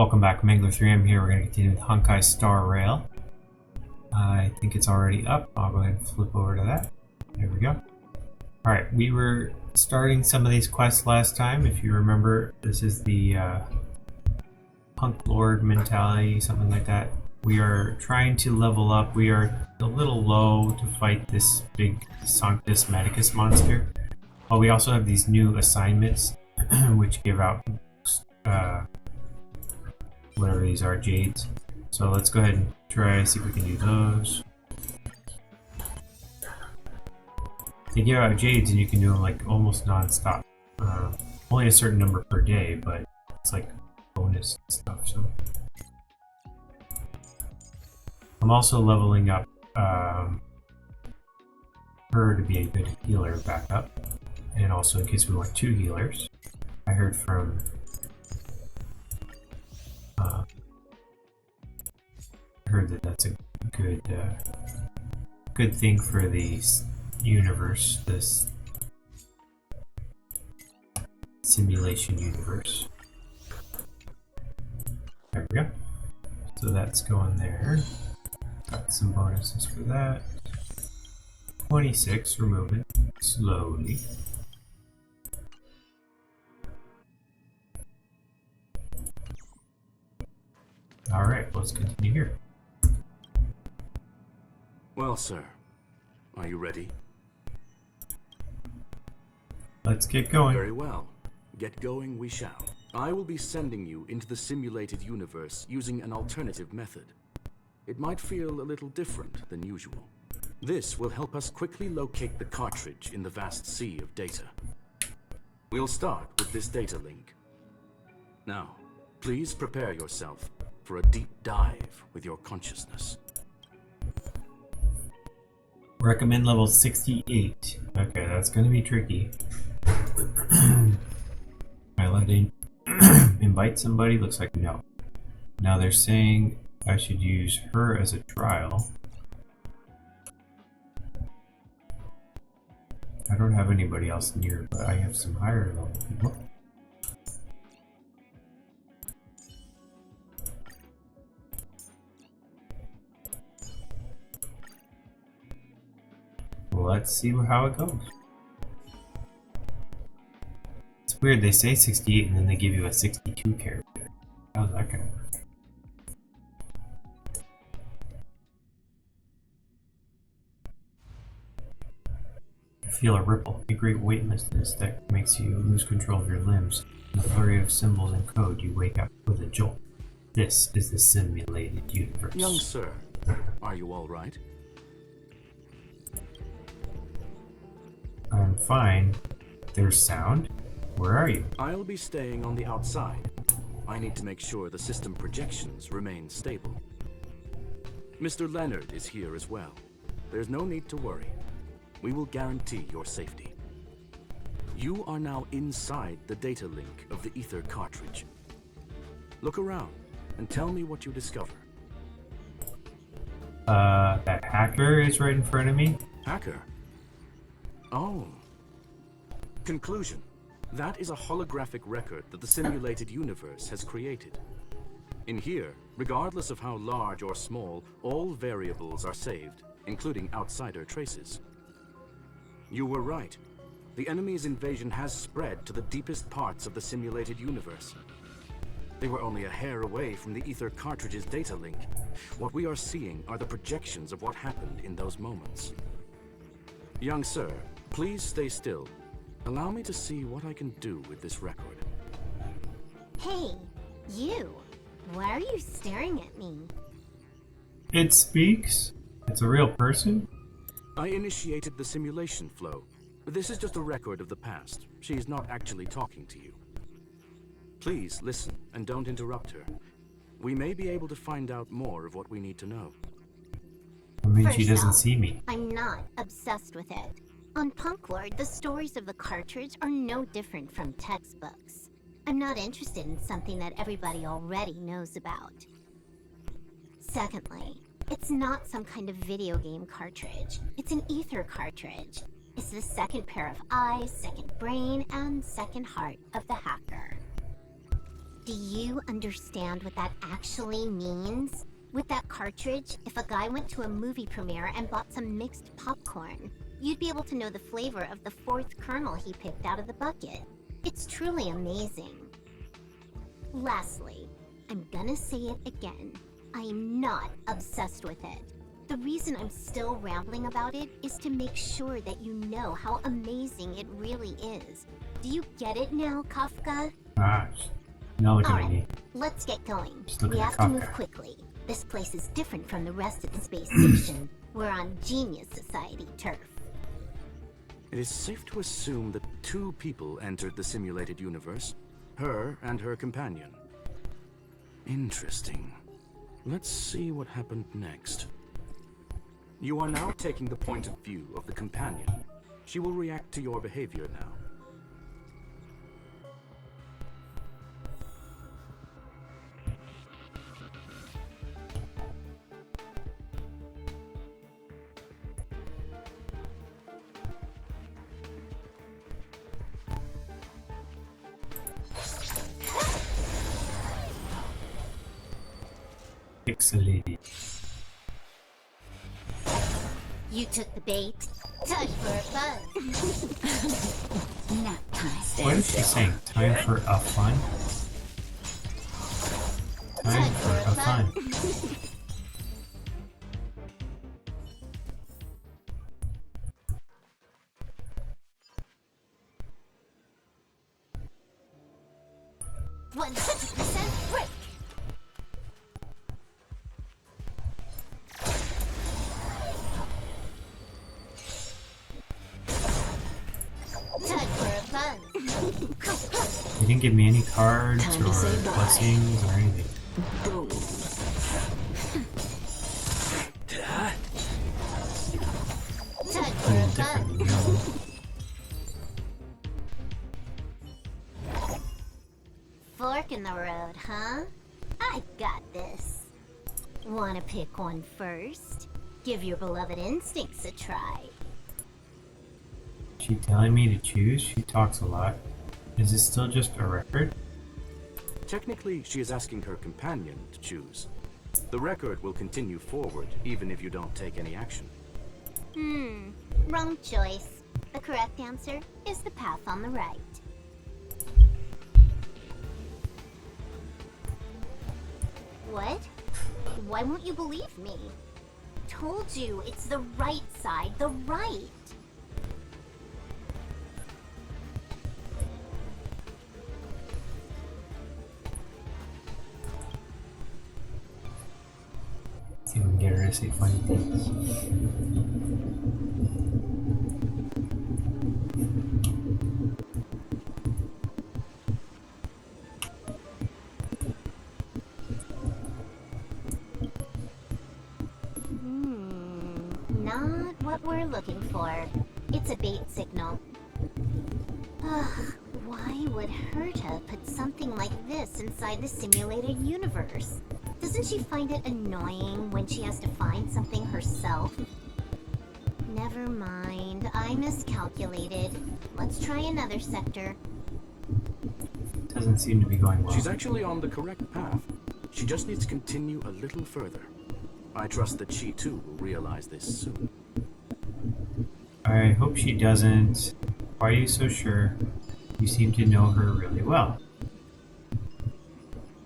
Welcome back, Mangler3M here. We're going to continue with Honkai Star Rail. I think it's already up. I'll go ahead and flip over to that. There we go. Alright, we were starting some of these quests last time. If you remember, this is the Punk Lord mentality, something like that. We are trying to level up. We are a little low to fight this big Sanctus Medicus monster. But we also have these new assignments, which give out whatever these are, jades. So let's go ahead and try, see if we can do those. They give out jades and you can do them like almost non-stop. Only a certain number per day, but it's like bonus stuff. So I'm also leveling up her to be a good healer backup, and also in case we want 2 healers. I heard from that's a good thing for the universe, this simulation universe. There we go. So that's going there. Got some bonuses for that. 26, we're moving slowly. Alright, let's continue here. Well, sir, are you ready? Let's get going. Very well. Get going we shall. I will be sending you into the simulated universe using an alternative method. It might feel a little different than usual. This will help us quickly locate the cartridge in the vast sea of data. We'll start with this data link. Now, please prepare yourself for a deep dive with your consciousness. Recommend level 68. Okay, that's going to be tricky. I let in invite somebody, looks like no. Now they're saying I should use her as a trial. I don't have anybody else near, but I have some higher level people. Let's see how it goes. It's weird, they say 68 and then they give you a 62 character. How's that gonna work? You feel a ripple, a great weightlessness that makes you lose control of your limbs. In a flurry of symbols and code, you wake up with a jolt. This is the simulated universe. Young sir, are you all right? I'm fine. There's sound. Where are you? I'll be staying on the outside. I need to make sure the system projections remain stable. Mr. Leonard is here as well. There's no need to worry. We will guarantee your safety. You are now inside the data link of the ether cartridge. Look around and tell me what you discover. That hacker is right in front of me. Hacker? Oh. Conclusion. That is a holographic record that the simulated universe has created. In here, regardless of how large or small, all variables are saved, including outsider traces. You were right. The enemy's invasion has spread to the deepest parts of the simulated universe. They were only a hair away from the ether cartridge's data link. What we are seeing are the projections of what happened in those moments. Young sir, please stay still. Allow me to see what I can do with this record. Hey, you! Why are you staring at me? It speaks? It's a real person? I initiated the simulation flow. This is just a record of the past. She is not actually talking to you. Please listen and don't interrupt her. We may be able to find out more of what we need to know. I mean, First she doesn't off, see me. I'm not obsessed with it. On Punk Lord, the stories of the cartridge are no different from textbooks. I'm not interested in something that everybody already knows about. Secondly, it's not some kind of video game cartridge. It's an ether cartridge. It's the second pair of eyes, second brain, and second heart of the hacker. Do you understand what that actually means? With that cartridge, if a guy went to a movie premiere and bought some mixed popcorn, you'd be able to know the flavor of the fourth kernel he picked out of the bucket. It's truly amazing. Lastly, I'm gonna say it again. I am not obsessed with it. The reason I'm still rambling about it is to make sure that you know how amazing it really is. Do you get it now, Kafka? Gosh. Now look at me. Alright, let's get going. Just look We at have to move Kafka. quickly. This place is different from the rest of the space station. We're on Genius Society turf. It is safe to assume that two people entered the simulated universe, her and her companion. Interesting. Let's see what happened next. You are now taking the point of view of the companion. She will react to your behavior now. Pixelated. You took the bait. Time for a fun. Nap time. What is she saying? Time for a fun? Time for a fun. One 100% break. Time for a fun. They didn't give me any cards Time to or say bye. blessings or anything. Boom. Time for a Something fun. different, you know? Fork in the road, huh? I got this. Wanna pick one first? Give your beloved instincts a try. She telling me to choose? She talks a lot. Is this still just a record? Technically, she is asking her companion to choose. The record will continue forward, even if you don't take any action. Wrong choice. The correct answer is the path on the right. What? Why won't you believe me? Told you, it's the right side, the right. See if we can get her to say funny things. Not what we're looking for. It's a bait signal. Ugh, why would Herta put something like this inside the simulated universe? Doesn't she find it annoying when she has to find something herself? Never mind, I miscalculated. Let's try another sector. Doesn't seem to be going well. She's actually on the correct path. She just needs to continue a little further. I trust that she too will realize this soon. I hope she doesn't. Why are you so sure? You seem to know her really well.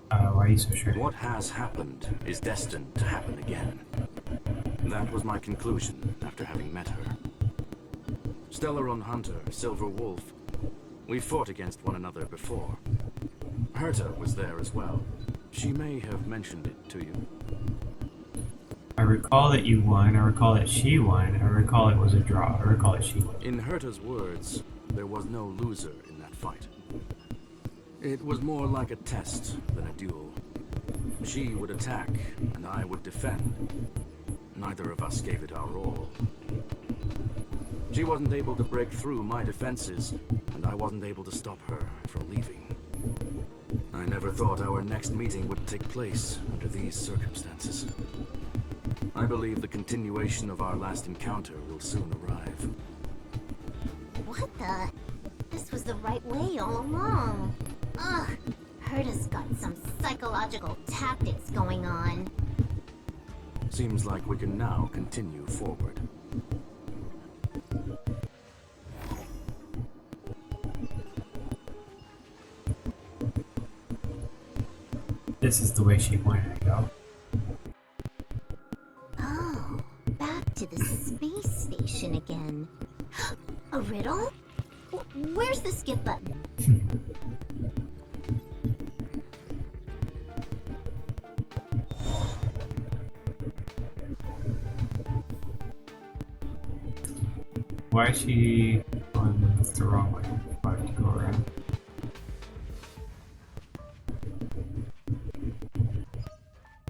Why are you so sure? What has happened is destined to happen again. That was my conclusion after having met her. Stellaron Hunter, Silver Wolf. We fought against one another before. Herta was there as well. She may have mentioned it to you. I recall that you won. I recall that she won. I recall it was a draw. I recall that she won. In Herta's words, there was no loser in that fight. It was more like a test than a duel. She would attack, and I would defend. Neither of us gave it our all. She wasn't able to break through my defenses, and I wasn't able to stop her from leaving. I never thought our next meeting would take place under these circumstances. I believe the continuation of our last encounter will soon arrive. What the? This was the right way all along. Ugh, Herta's got some psychological tactics going on. Seems like we can now continue forward. This is the way she wanted to go. Oh, back to the space station again. A riddle? Where's the skip button? Why is she going the wrong way? Why did you go around?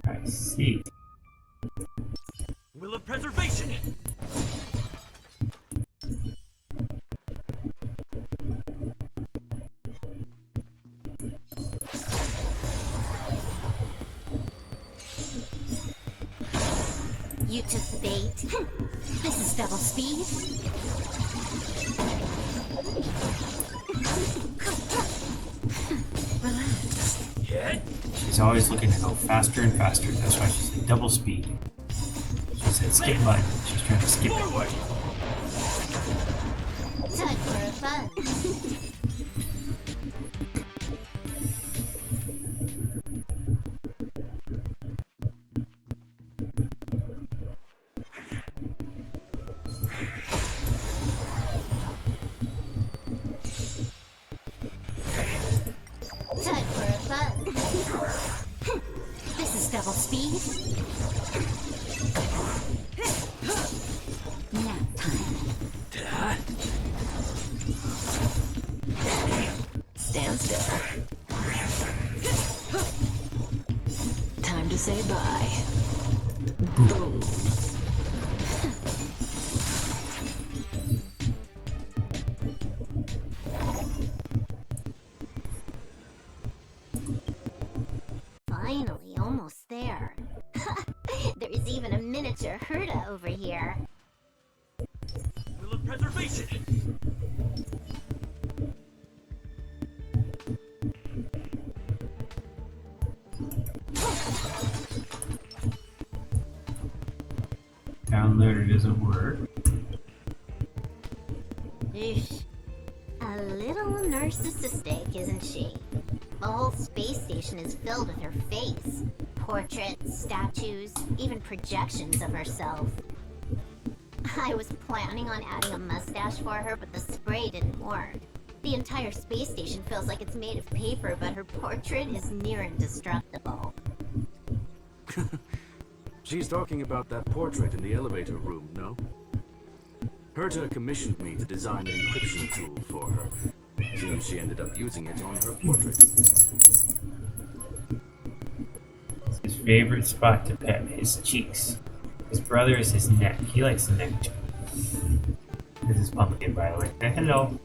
I see. Will of preservation! You took the bait. This is double speed. She's always looking to go faster and faster. That's why she said double speed. She said skip button. She's trying to skip it. Forward! Time for a fun. Time for a fun. This is double speed. Nap time. Stand still. Time to say bye. Boom. Finally, almost there. There's even a miniature Herta over here. Will of preservation! Downloader doesn't work. Eesh. A little narcissistic, isn't she? The whole space station is filled with her face. Portraits, statues, even projections of herself. I was planning on adding a mustache for her, but the spray didn't work. The entire space station feels like it's made of paper, but her portrait is near indestructible. She's talking about that portrait in the elevator room, no? Herta commissioned me to design an encryption tool for her. Seems she ended up using it on her portrait. His favorite spot to pet his cheeks. His brother is his neck. He likes the neck too. This is Pumpkin, by the way. Say hello.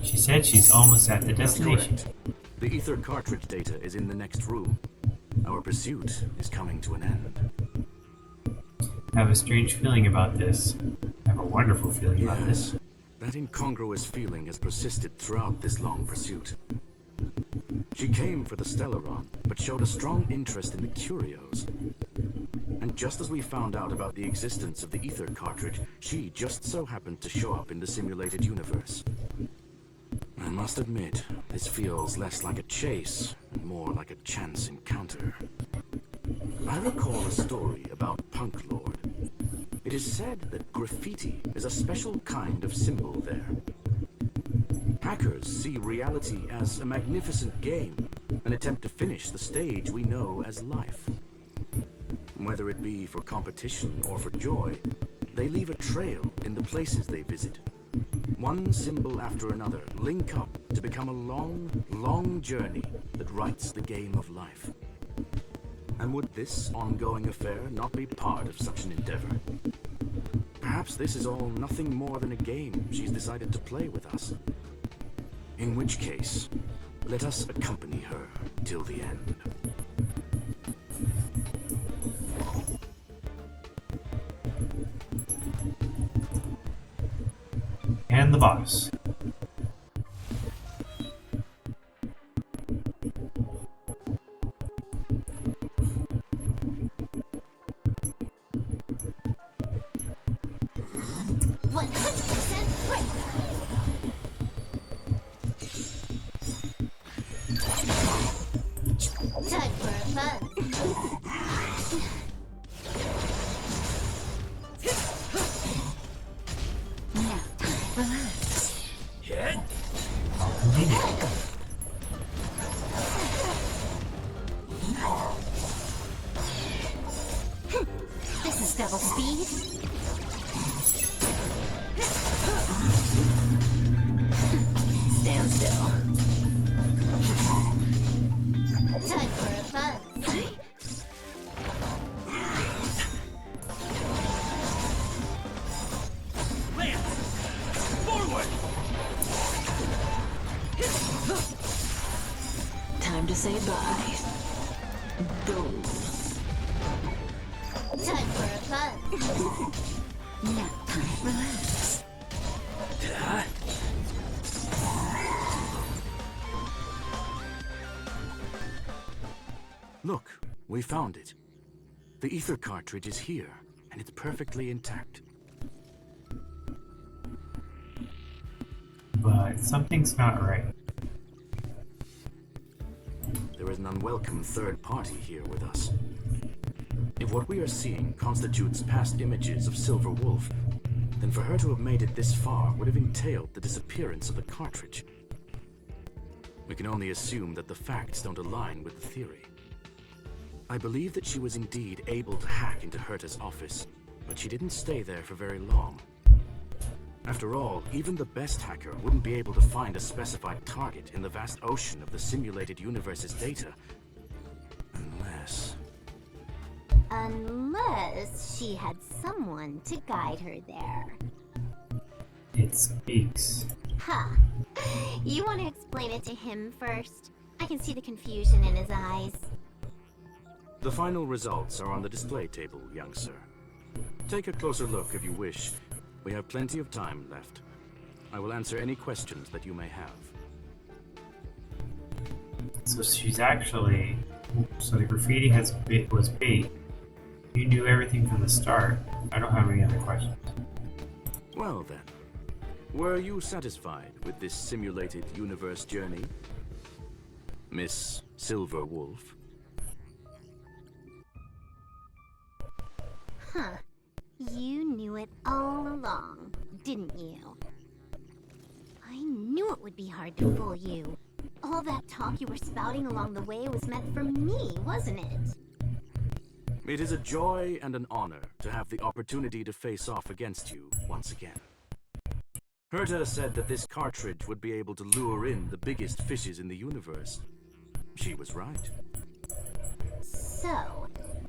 She said she's almost at the destination. Correct. The ether cartridge data is in the next room. Our pursuit is coming to an end. I have a strange feeling about this. I have a wonderful feeling about this. Yes, that incongruous feeling has persisted throughout this long pursuit. She came for the Stellaron, but showed a strong interest in the curios. And just as we found out about the existence of the ether cartridge, she just so happened to show up in the simulated universe. I must admit, this feels less like a chase and more like a chance encounter. I recall a story about Punk Lord. It is said that graffiti is a special kind of symbol there. Hackers see reality as a magnificent game, an attempt to finish the stage we know as life. Whether it be for competition or for joy, they leave a trail in the places they visit. One symbol after another link up to become a long, long journey that writes the game of life. And would this ongoing affair not be part of such an endeavor? Perhaps this is all nothing more than a game she's decided to play with us. In which case, let us accompany her till the end. boss. One 100% right. Time for a fun. Now, relax. Hit. Convenient. This is double speed. Stand still. Time for a fun. Lance. Forward. Time to say bye. Boom. Time for a fun. Now, relax. Look, we found it. The ether cartridge is here, and it's perfectly intact. But something's not right. There is an unwelcome third party here with us. If what we are seeing constitutes past images of Silver Wolf, then for her to have made it this far would have entailed the disappearance of the cartridge. We can only assume that the facts don't align with the theory. I believe that she was indeed able to hack into Herta's office, but she didn't stay there for very long. After all, even the best hacker wouldn't be able to find a specified target in the vast ocean of the simulated universe's data. Unless she had someone to guide her there. It speaks. Huh. You want to explain it to him first? I can see the confusion in his eyes. The final results are on the display table, young sir. Take a closer look if you wish. We have plenty of time left. I will answer any questions that you may have. So she's actually... So the graffiti was bait. You knew everything from the start. I don't have any other questions. Well then, were you satisfied with this simulated universe journey, Miss Silver Wolf? Huh. You knew it all along, didn't you? I knew it would be hard to fool you. All that talk you were spouting along the way was meant for me, wasn't it? It is a joy and an honor to have the opportunity to face off against you once again. Herta said that this cartridge would be able to lure in the biggest fishes in the universe. She was right. So,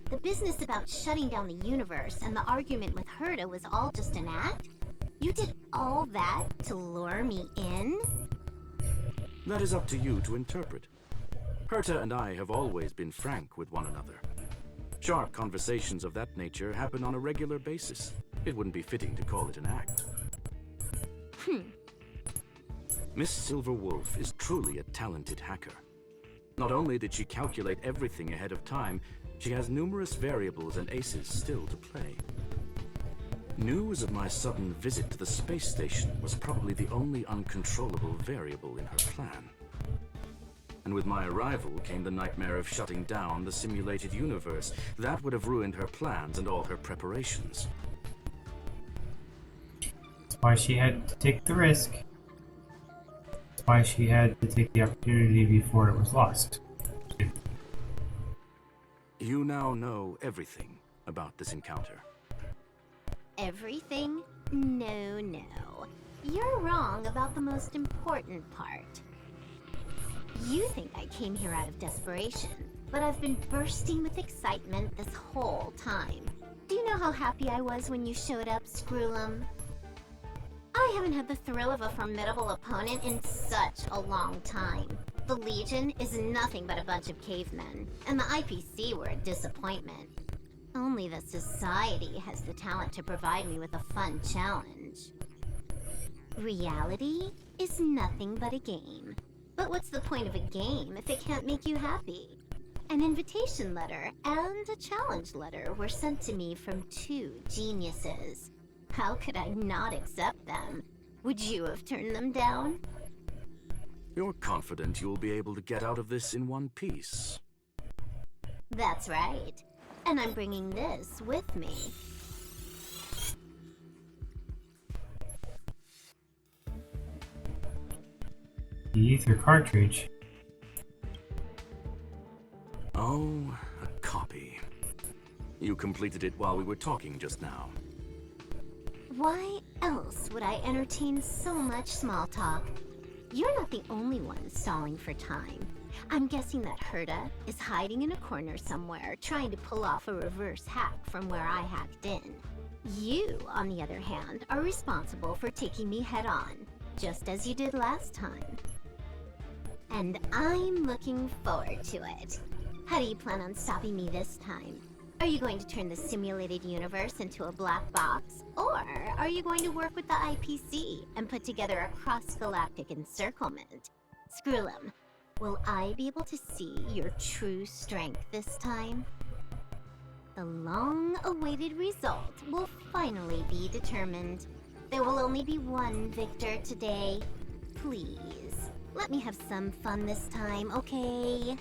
the business about shutting down the universe and the argument with Herta was all just an act? You did all that to lure me in? That is up to you to interpret. Herta and I have always been frank with one another. Sharp conversations of that nature happen on a regular basis. It wouldn't be fitting to call it an act. Miss Silver Wolf is truly a talented hacker. Not only did she calculate everything ahead of time, she has numerous variables and aces still to play. News of my sudden visit to the space station was probably the only uncontrollable variable in her plan. And with my arrival came the nightmare of shutting down the simulated universe. That would have ruined her plans and all her preparations. That's why she had to take the risk. That's why she had to take the opportunity before it was lost. You now know everything about this encounter. Everything? No, no. You're wrong about the most important part. You think I came here out of desperation, but I've been bursting with excitement this whole time. Do you know how happy I was when you showed up, Screwlum? I haven't had the thrill of a formidable opponent in such a long time. The Legion is nothing but a bunch of cavemen, and the IPC were a disappointment. Only the Society has the talent to provide me with a fun challenge. Reality is nothing but a game. But what's the point of a game if it can't make you happy? An invitation letter and a challenge letter were sent to me from two geniuses. How could I not accept them? Would you have turned them down? You're confident you'll be able to get out of this in one piece. That's right. And I'm bringing this with me. The ether cartridge. Oh, a copy. You completed it while we were talking just now. Why else would I entertain so much small talk? You're not the only one stalling for time. I'm guessing that Herta is hiding in a corner somewhere, trying to pull off a reverse hack from where I hacked in. You, on the other hand, are responsible for taking me head on, just as you did last time. And I'm looking forward to it. How do you plan on stopping me this time? Are you going to turn the simulated universe into a black box? Or are you going to work with the IPC and put together a cross-galactic encirclement? Screw them. Will I be able to see your true strength this time? The long-awaited result will finally be determined. There will only be one victor today. Please, let me have some fun this time, okay?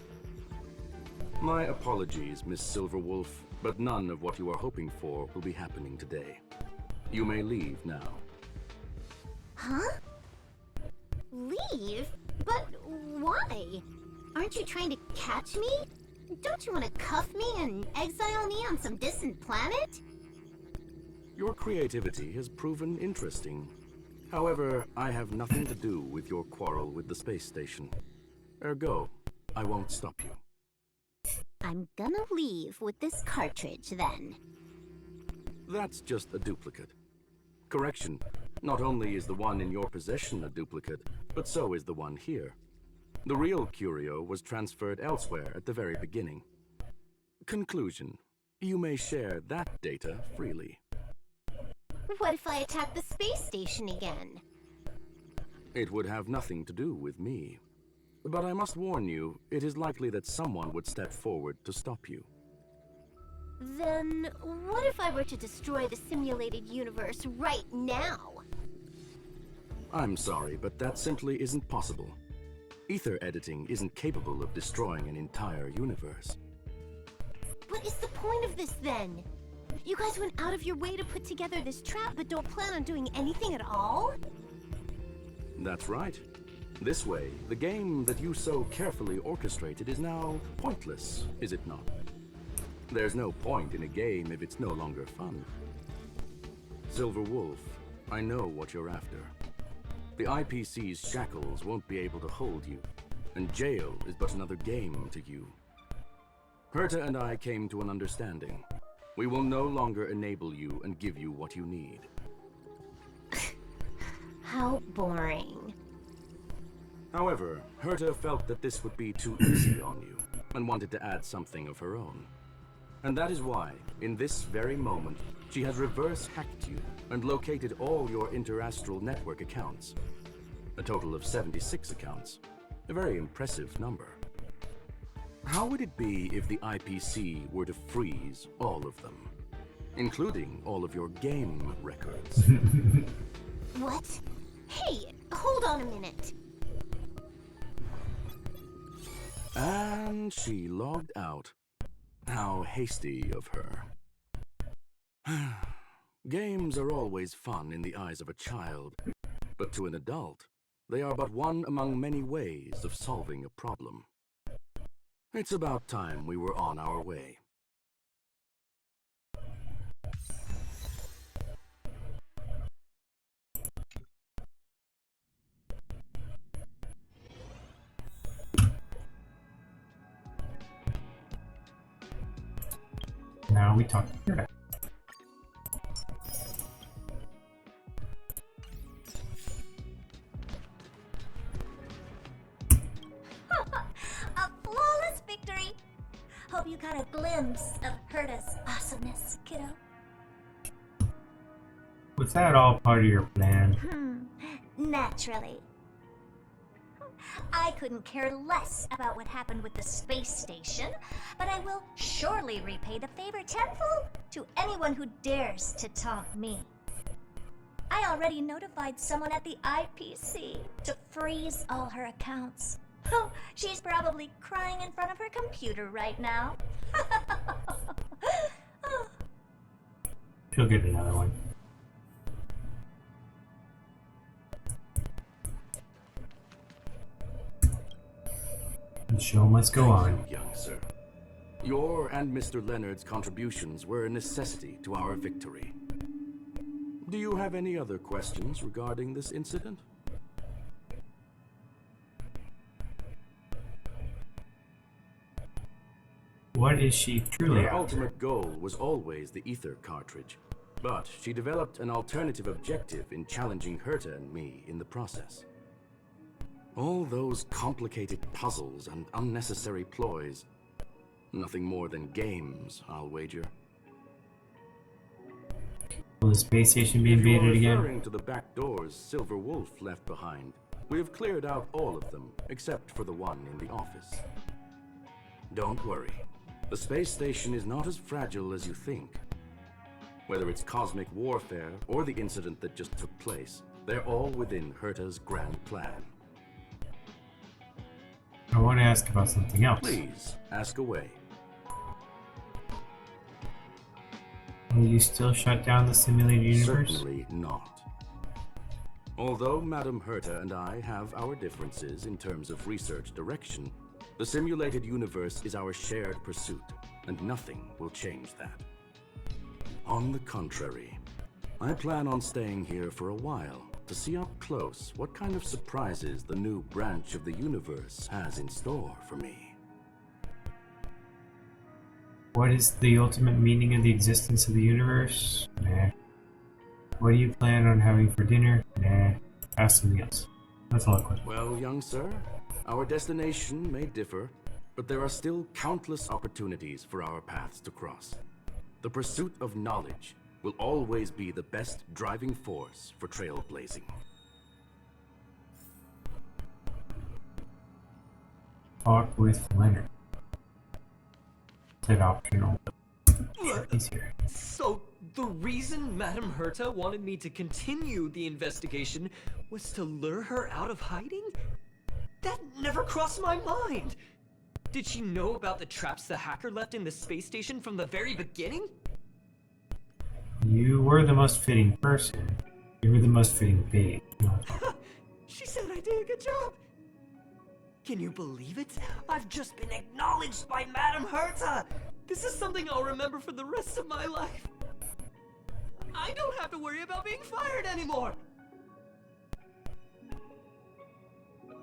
My apologies, Miss Silverwolf, but none of what you are hoping for will be happening today. You may leave now. Huh? Leave? But why? Aren't you trying to catch me? Don't you want to cuff me and exile me on some distant planet? Your creativity has proven interesting. However, I have nothing to do with your quarrel with the space station. Ergo, I won't stop you. I'm gonna leave with this cartridge then. That's just a duplicate. Correction, not only is the one in your possession a duplicate, but so is the one here. The real curio was transferred elsewhere at the very beginning. Conclusion, you may share that data freely. What if I attack the space station again? It would have nothing to do with me. But I must warn you, it is likely that someone would step forward to stop you. Then what if I were to destroy the simulated universe right now? I'm sorry, but that simply isn't possible. Ether editing isn't capable of destroying an entire universe. What is the point of this then? You guys went out of your way to put together this trap but don't plan on doing anything at all? That's right. This way, the game that you so carefully orchestrated is now pointless, is it not? There's no point in a game if it's no longer fun. Silver Wolf, I know what you're after. The IPC's shackles won't be able to hold you, and jail is but another game to you. Herta and I came to an understanding. We will no longer enable you and give you what you need. How boring. However, Herta felt that this would be too easy on you, and wanted to add something of her own. And that is why, in this very moment, she has reverse-hacked you and located all your interastral network accounts. A total of 76 accounts. A very impressive number. How would it be if the IPC were to freeze all of them, including all of your game records? What? Hey, hold on a minute. And she logged out. How hasty of her. Games are always fun in the eyes of a child, but to an adult, they are but one among many ways of solving a problem. It's about time we were on our way. Now we talk to Herta. A flawless victory! Hope you got a glimpse of Herta's awesomeness, kiddo. Was that all part of your plan? Naturally. I couldn't care less about what happened with the space station, but I will surely repay the favor tenfold to anyone who dares to taunt me. I already notified someone at the IPC to freeze all her accounts. Oh, she's probably crying in front of her computer right now. She'll get another one. The show must go on. Thank you, young sir. Your and Mr. Leonard's contributions were a necessity to our victory. Do you have any other questions regarding this incident? What is she truly Her after? ultimate goal was always the ether cartridge, but she developed an alternative objective in challenging Herta and me in the process. All those complicated puzzles and unnecessary ploys. Nothing more than games, I'll wager. Will the space station be If you are invaded again? referring to the back doors Silver Wolf left behind, we have cleared out all of them, except for the one in the office. Don't worry. The space station is not as fragile as you think. Whether it's cosmic warfare or the incident that just took place, they're all within Herta's grand plan. I want to ask about something else. Please, ask away. Will you still shut down the simulated universe? Certainly not. Although Madame Herta and I have our differences in terms of research direction, the simulated universe is our shared pursuit, and nothing will change that. On the contrary, I plan on staying here for a while to see up close what kind of surprises the new branch of the universe has in store for me. What is the ultimate meaning of the existence of the universe? Nah. What do you plan on having for dinner? Nah. Ask something else. That's all the question. Well, young sir, our destination may differ, but there are still countless opportunities for our paths to cross. The pursuit of knowledge will always be the best driving force for trailblazing. Talk with Leonard. Said optional. He's here. So, the reason Madame Herta wanted me to continue the investigation was to lure her out of hiding? That never crossed my mind! Did she know about the traps the hacker left in the space station from the very beginning? You were the most fitting person. You were the most fitting bait. She said I did a good job! Can you believe it? I've just been acknowledged by Madame Herta! This is something I'll remember for the rest of my life. I don't have to worry about being fired anymore!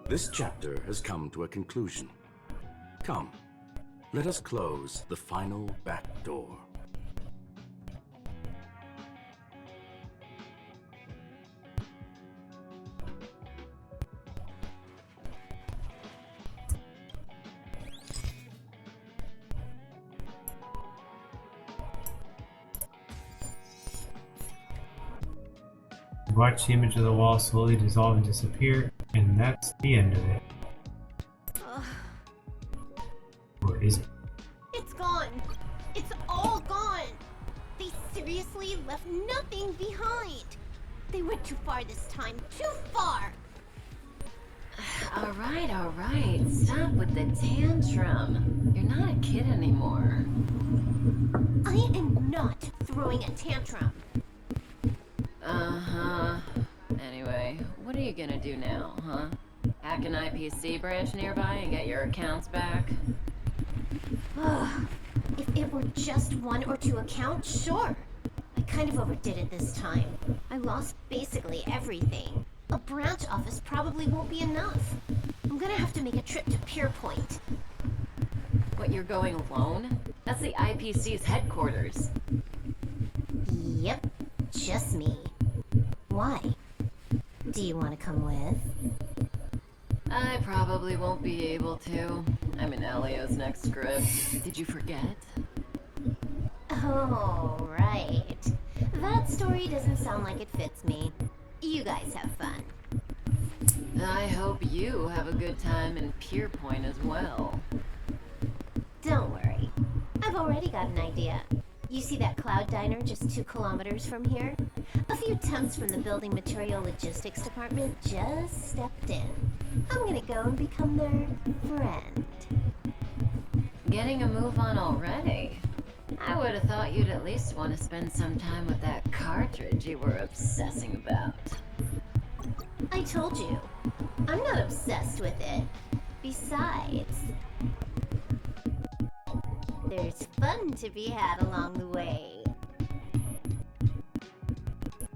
This chapter has come to a conclusion. Come, let us close the final back door. Watch the image of the wall slowly dissolve and disappear, and that's the end of it. Or is it? It's gone. It's all gone. They seriously left nothing behind. They went too far this time. Too far. All right. Stop with the tantrum. You're not a kid anymore. I am not throwing a tantrum. Uh-huh. Anyway, what are you gonna do now, huh? Hack an IPC branch nearby and get your accounts back? If it were just one or two accounts, sure. I kind of overdid it this time. I lost basically everything. A branch office probably won't be enough. I'm gonna have to make a trip to Pierpoint. What, you're going alone? That's the IPC's headquarters. Yep, just me. Why? Do you want to come with? I probably won't be able to. I'm in Elio's next script. Did you forget? Oh, right. That story doesn't sound like it fits me. You guys have fun. I hope you have a good time in Pierpoint as well. Don't worry. I've already got an idea. You see that cloud diner just 2 kilometers from here? A few temps from the building material logistics department just stepped in. I'm gonna go and become their friend. Getting a move on already? I would have thought you'd at least want to spend some time with that cartridge you were obsessing about. I told you, I'm not obsessed with it. Besides, there's fun to be had along the way.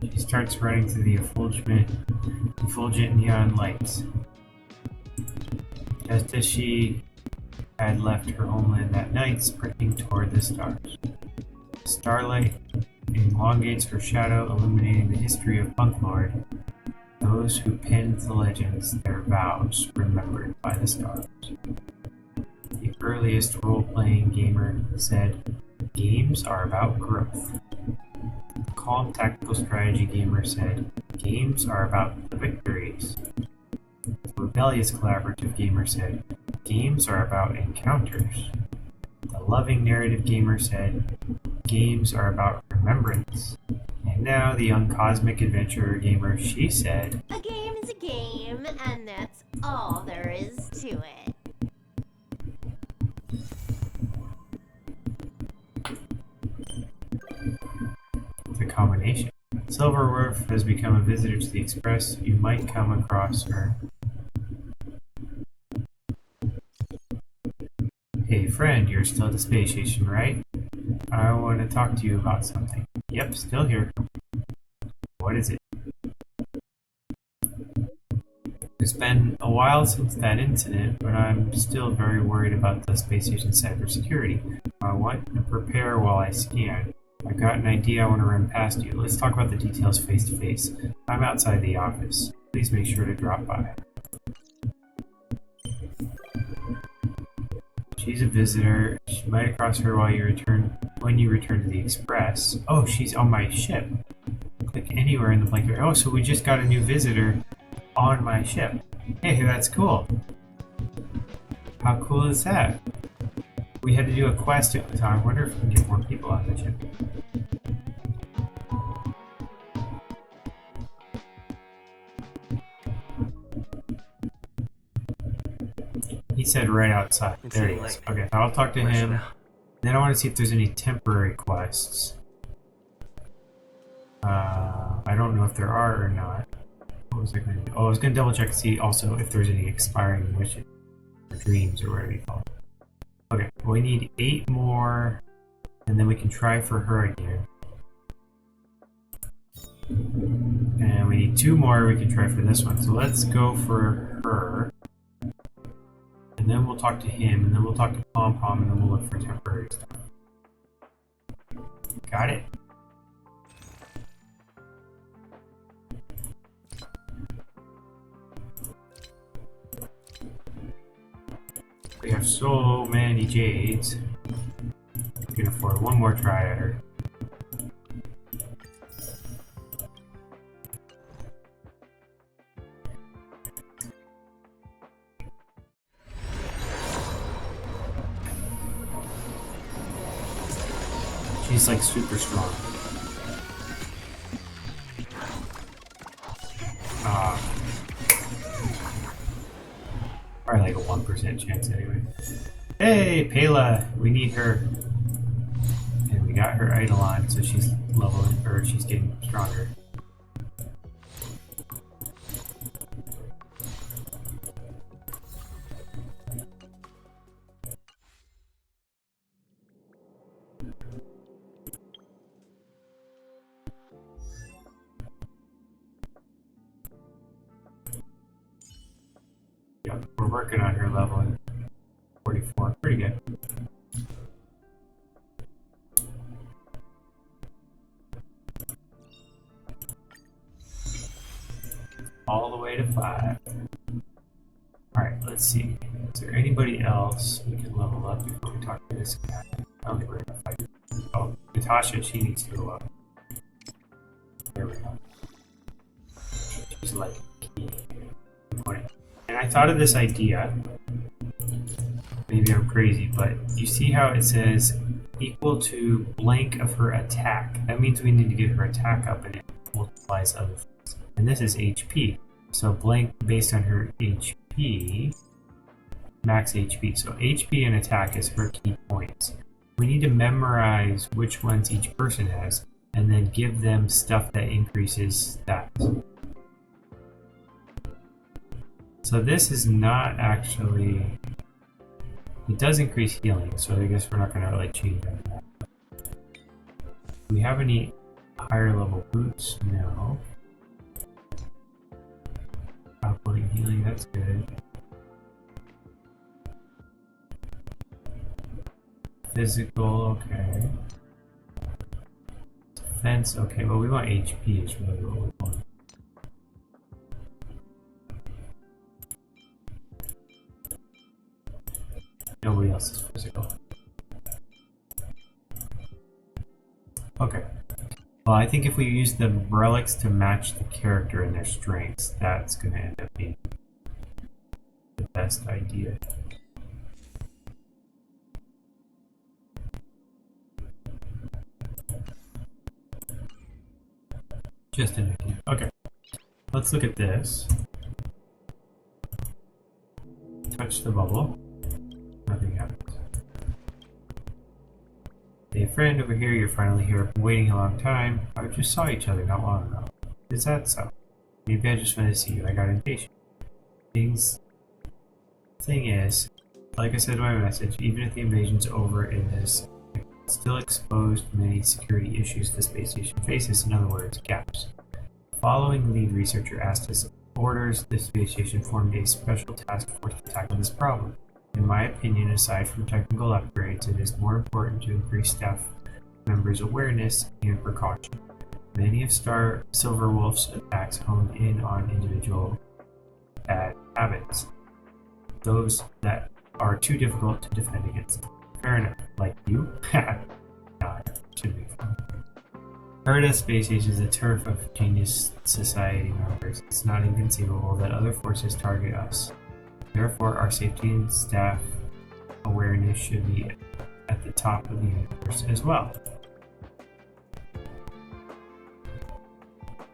She starts running through the effulgent neon lights. Just as she had left her homeland that night, sprinting toward the stars. Starlight elongates her shadow, illuminating the history of Punk Lord. Those who penned the legends, their vows remembered by the stars. The earliest role-playing gamer said, "Games are about growth." The calm tactical strategy gamer said, "Games are about the victories." The rebellious collaborative gamer said, "Games are about encounters." The loving narrative gamer said, "Games are about remembrance." And now the young cosmic adventurer gamer, she said, A game is a game, and that's all there is to it. the combination. Silverworth has become a visitor to the Express. You might come across her. Hey friend, you're still at the space station, right? I want to talk to you about something. Yep, still here. What is it? It's been a while since that incident, but I'm still very worried about the space station's cybersecurity. I want to prepare while I scan. I've got an idea I want to run past you. Let's talk about the details face to face. I'm outside the office. Please make sure to drop by. She's a visitor. You might cross her when you return to the Express. Oh, she's on my ship. Click anywhere in the blanket. Oh, so we just got a new visitor on my ship. Hey, that's cool. How cool is that? We had to do a quest, so I wonder if we can get more people on the ship. He said right outside. It's There he getting is. late. Okay, I'll talk to Rush him. now. Then I want to see if there's any temporary quests. I don't know if there are or not. What was I going to do? Oh, I was going to double check to see also if there's any expiring wishes or dreams or whatever you call it. Okay, well, we need 8 more, and then we can try for her again. And we need 2 more, we can try for this one. So let's go for her. And then we'll talk to him, and then we'll talk to Pom Pom, and then we'll look for temporary stuff. Got it? We have so many jades. We can afford one more try at her. She's like super strong. Probably like a 1% chance anyway. Hey, Pela, we need her. And we got her Eidolon, so she's leveling, or she's getting stronger. Yep, we're working on her leveling. 44, pretty good. All the way to 5. Alright, let's see. Is there anybody else we can level up before we talk to this guy? I don't think we're gonna fight. Oh, Natasha, she needs to go up. There we go. She's like, component. And I thought of this idea. Maybe I'm crazy, but you see how it says equal to blank of her attack. That means we need to get her attack up and it multiplies other things. And this is HP. So blank based on her HP, max HP. So HP and attack is her key points. We need to memorize which ones each person has and then give them stuff that increases that. So this is not actually... It does increase healing, so I guess we're not going to really change that. Do we have any higher level boots? No. Outputting healing, that's good. Physical, okay. Defense, okay, well we want HP is really what we want. Nobody else is physical. Okay. Well, I think if we use the relics to match the character and their strengths, that's going to end up being the best idea. Just an idea. Okay. Let's look at this. Touch the bubble. Nothing happens. Hey friend, over here, you're finally here. I've been waiting a long time. I just saw each other not long ago. Is that so? Maybe I just wanted to see you. I got impatient. Thing is, like I said in my message, even if the invasion's over, it has still exposed many security issues the space station faces. In other words, gaps. Following lead researcher asked his orders, the space station formed a special task force to tackle this problem. In my opinion, aside from technical upgrades, it is more important to increase staff members' awareness and precaution. Many of Silverwolf's attacks honed in on individual bad habits, those that are too difficult to defend against. Fair enough. Like you? No, should be fun. Herta Space Age is a turf of genius society members. It's not inconceivable that other forces target us. Therefore, our safety and staff awareness should be at the top of the universe as well.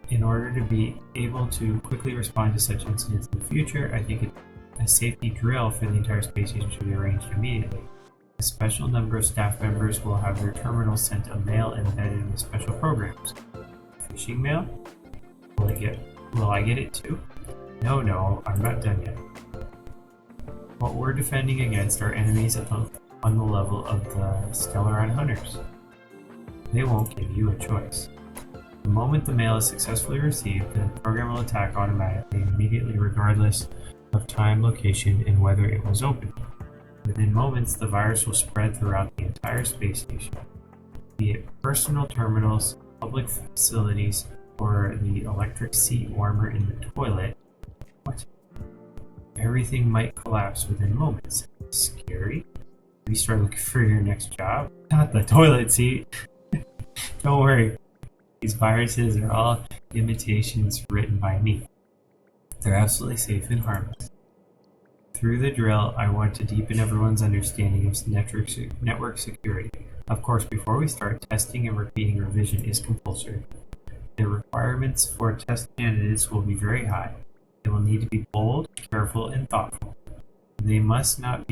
In order to be able to quickly respond to such incidents in the future, I think a safety drill for the entire space station should be arranged immediately. A special number of staff members will have their terminals sent a mail embedded with special programs. Phishing mail? Will I get it too? No, I'm not done yet. What we're defending against are enemies on the level of the Stellaron Hunters. They won't give you a choice. The moment the mail is successfully received, the program will attack automatically, immediately, regardless of time, location, and whether it was opened. Within moments, the virus will spread throughout the entire space station, be it personal terminals, public facilities, or the electric seat warmer in the toilet. What? Everything might collapse within moments. Scary? Maybe start looking for your next job? Not the toilet seat. Don't worry. These viruses are all imitations written by me. They're absolutely safe and harmless. Through the drill, I want to deepen everyone's understanding of network security. Of course, before we start, testing and repeating revision is compulsory. The requirements for test candidates will be very high. They will need to be bold, careful, and thoughtful. They must not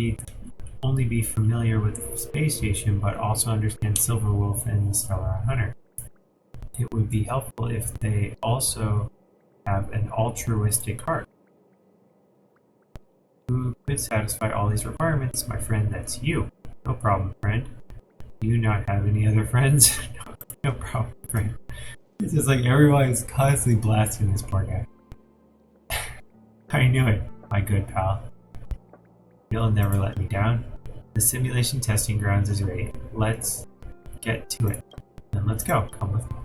only be familiar with the space station, but also understand Silverwolf and the Stellaron Hunter. It would be helpful if they also have an altruistic heart. Who could satisfy all these requirements? My friend, that's you. No problem, friend. Do you not have any other friends? No problem, friend. It's just like everyone is constantly blasting this poor guy. I knew it, my good pal. You'll never let me down. The simulation testing grounds is ready. Let's get to it. Then let's go. Come with me.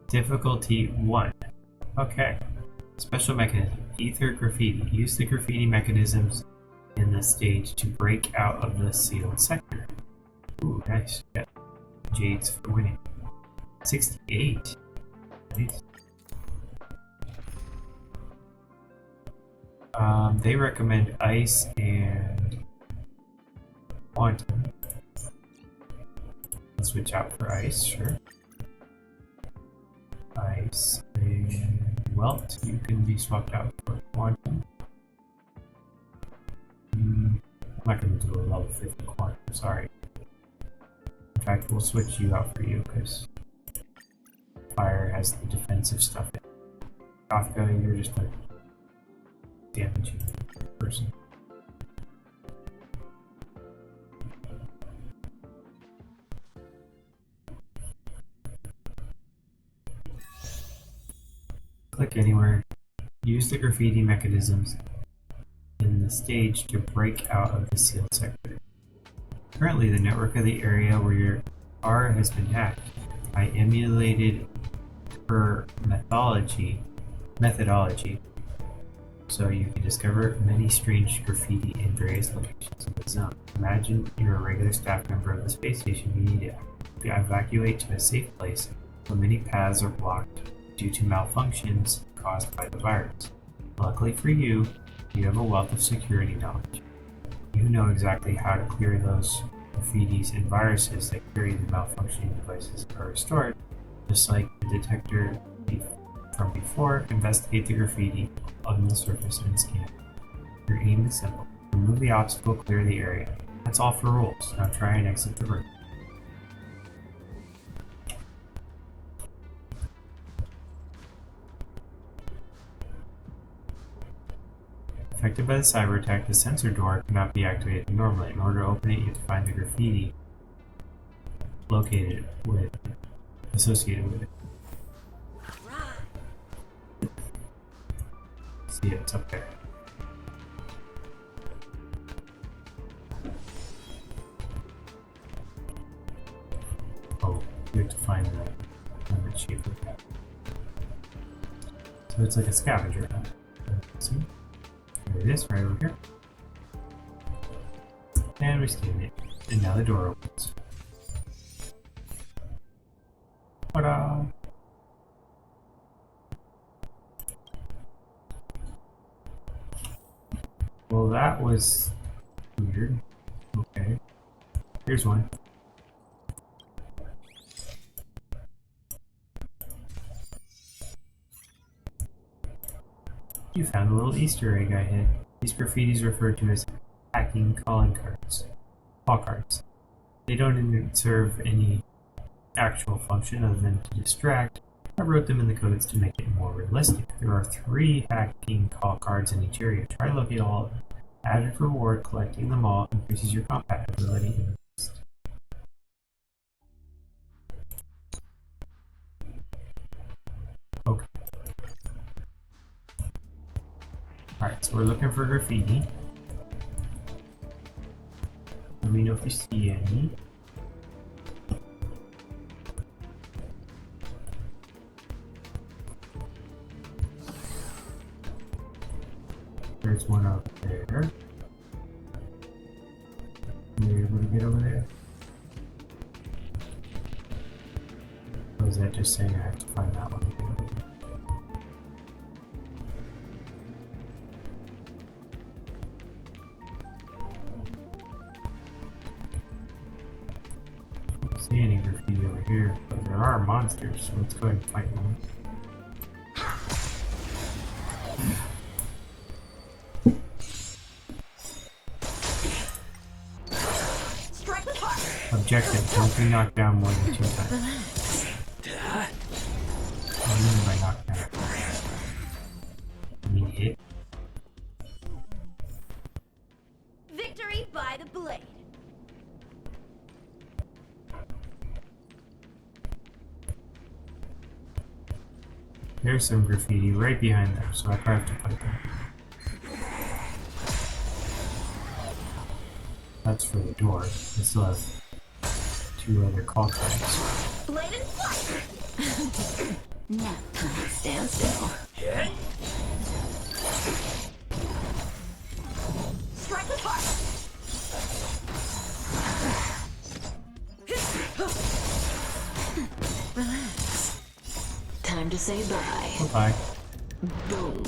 Difficulty 1. Okay. Special mechanism. Ether graffiti. Use the graffiti mechanisms in the stage to break out of the sealed sector. Ooh, nice. Yeah. Jades for winning. 68. Nice. They recommend ice and quantum. Let's switch out for ice, sure. Ice and welt, you can be swapped out for quantum. I'm not going to do a level 50 quantum, sorry. In fact, we'll switch you out for you because fire has the defensive stuff in it. Kafka, you're just a damaging person. Click anywhere. Use the graffiti mechanisms in the stage to break out of the sealed sector. Currently, the network of the area where your car has been hacked. I emulated her methodology, so you can discover many strange graffiti in various locations of the zone. Imagine you're a regular staff member of the space station. You need to evacuate to a safe place where many paths are blocked due to malfunctions caused by the virus. Luckily for you, you have a wealth of security knowledge. You know exactly how to clear those graffitis and viruses that carry the malfunctioning devices are restored. Just like the detector from before, investigate the graffiti on the surface and scan it. Your aim is simple. Remove the obstacle, clear the area. That's all for rules. Now try and exit the room. Affected by the cyber attack, the sensor door cannot be activated normally. In order to open it, you have to find the graffiti associated with it. See it, it's up there. Oh, you have to find the numbered shape of that. So it's like a scavenger hunt. See? There it is, right over here. And we scan it. And now the door opens. Ta-da! Well, that was weird. Okay. Here's one. You found a little Easter egg I hid. These graffitis are referred to as hacking calling cards. Call cards. They don't even serve any actual function other than to distract. I wrote them in the codes to make it more realistic. There are 3 hacking call cards in each area. Try to locate all of them. Added reward, collecting them all increases your compatibility in the list. Okay. Alright, so we're looking for graffiti. Let me know if you see any. There's one up there. You're able to get over there? Or is that just saying I have to find that one? I don't see any graffiti over here, but there are monsters, so let's go ahead and fight one. Objective, don't be knocked down more than 2 times. What do you mean by knocked down? I mean hit. Victory by the blade. There's some graffiti right behind them, so I probably have to fight them. That's for the door. I still have 2 other call cards. Blade and fire. Nap time, stand still. Hit. Strike with heart. Relax. Time to say bye. Bye. Boom.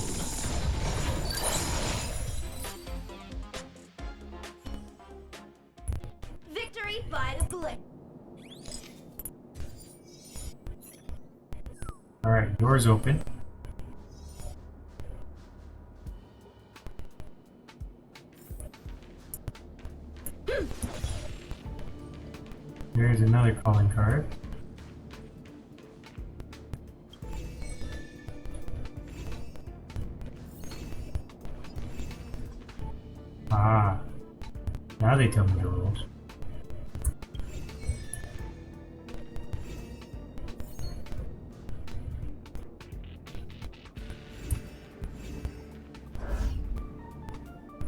Bite a bullet. Alright, doors open. There's another calling card. Ah, now they tell me the rules.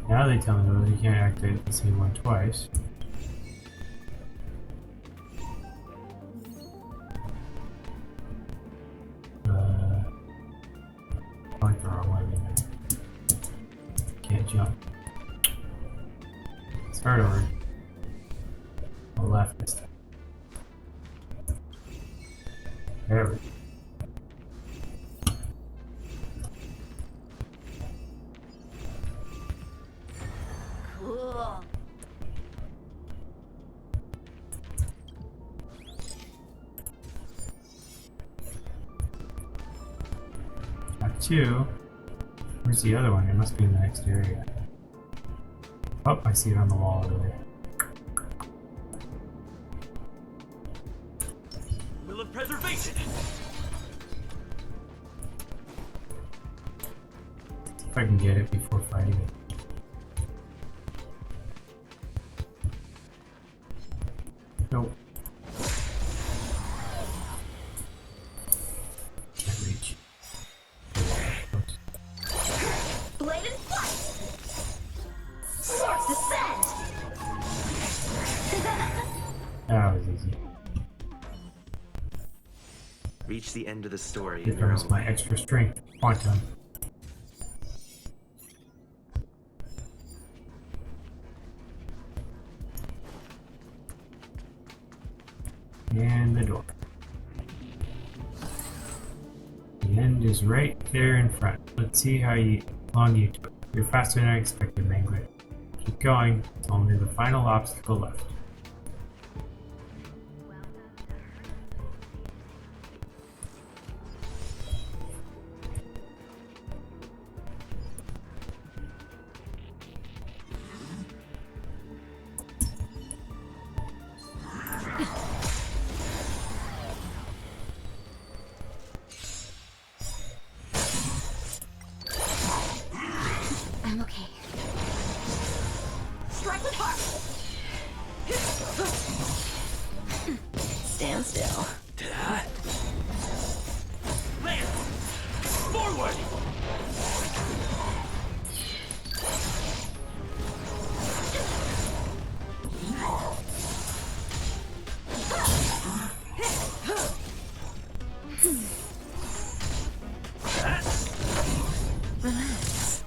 Now they tell me the rules. You can't activate the same one twice. Going the wrong way, maybe. Can't jump. Start over. On the left this time. There we go. Cool. Act 2. Where's the other one? It must be in the next area. Oh, I see it on the wall over there. Will of preservation. If I can get it before fighting it. Nope. Can't reach. Blade and flight. Swords descend. That was easy. Reach the end of the story Here in your comes own my way. extra strength. Quantum. And the door. The end is right there in front. Let's see how long you took. You're faster than I expected, Mangler. Keep going. It's only the final obstacle left. I'm okay. Strike with heart. Stand still. Lance! Forward! Relax.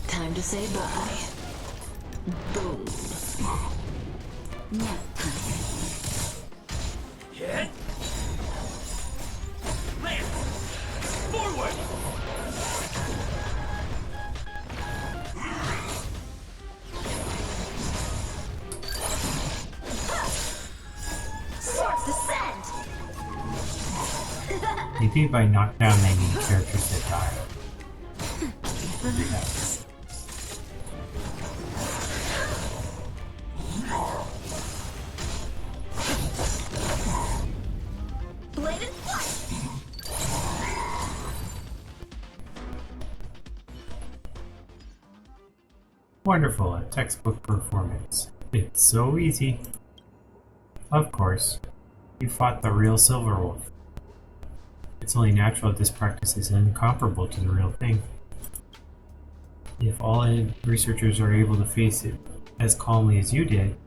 Time to say bye. Boom. Nap time. Hit! Lance! Forward! Swords descend. You think by knockdown they mean characters that die. Relax. Blade and flight. Wonderful, a textbook performance. It's so easy. Of course, you fought the real Silverwolf. It's only natural that this practice is incomparable to the real thing. If all researchers are able to face it as calmly as you did,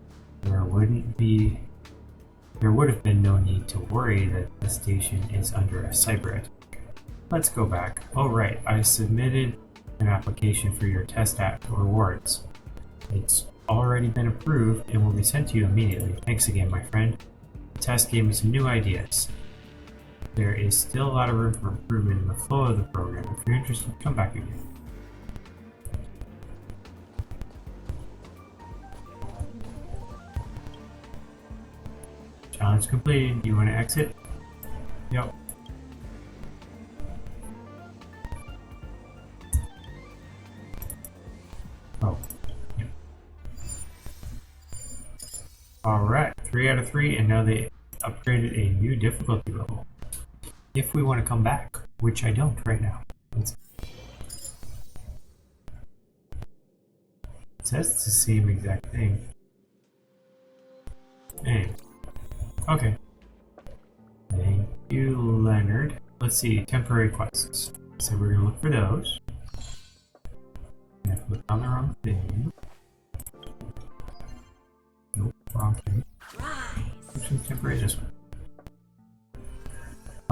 there would have been no need to worry that the station is under a cyber attack. Let's go back. Oh right, I submitted an application for your test app rewards. It's already been approved and will be sent to you immediately. Thanks again, my friend. The test gave me some new ideas. there is still a lot of room for improvement in the flow of the program. If you're interested, come back again. Challenge completed. You want to exit? Yep. Oh. Yep. Alright, 3 out of 3, and now they upgraded a new difficulty level. If we want to come back, which I don't right now. It says it's the same exact thing. Hey. Okay. Thank you, Leonard. Let's see, temporary quests. So we're gonna look for those. And click on the wrong thing. Nope, wrong thing. Which one's temporary? This one.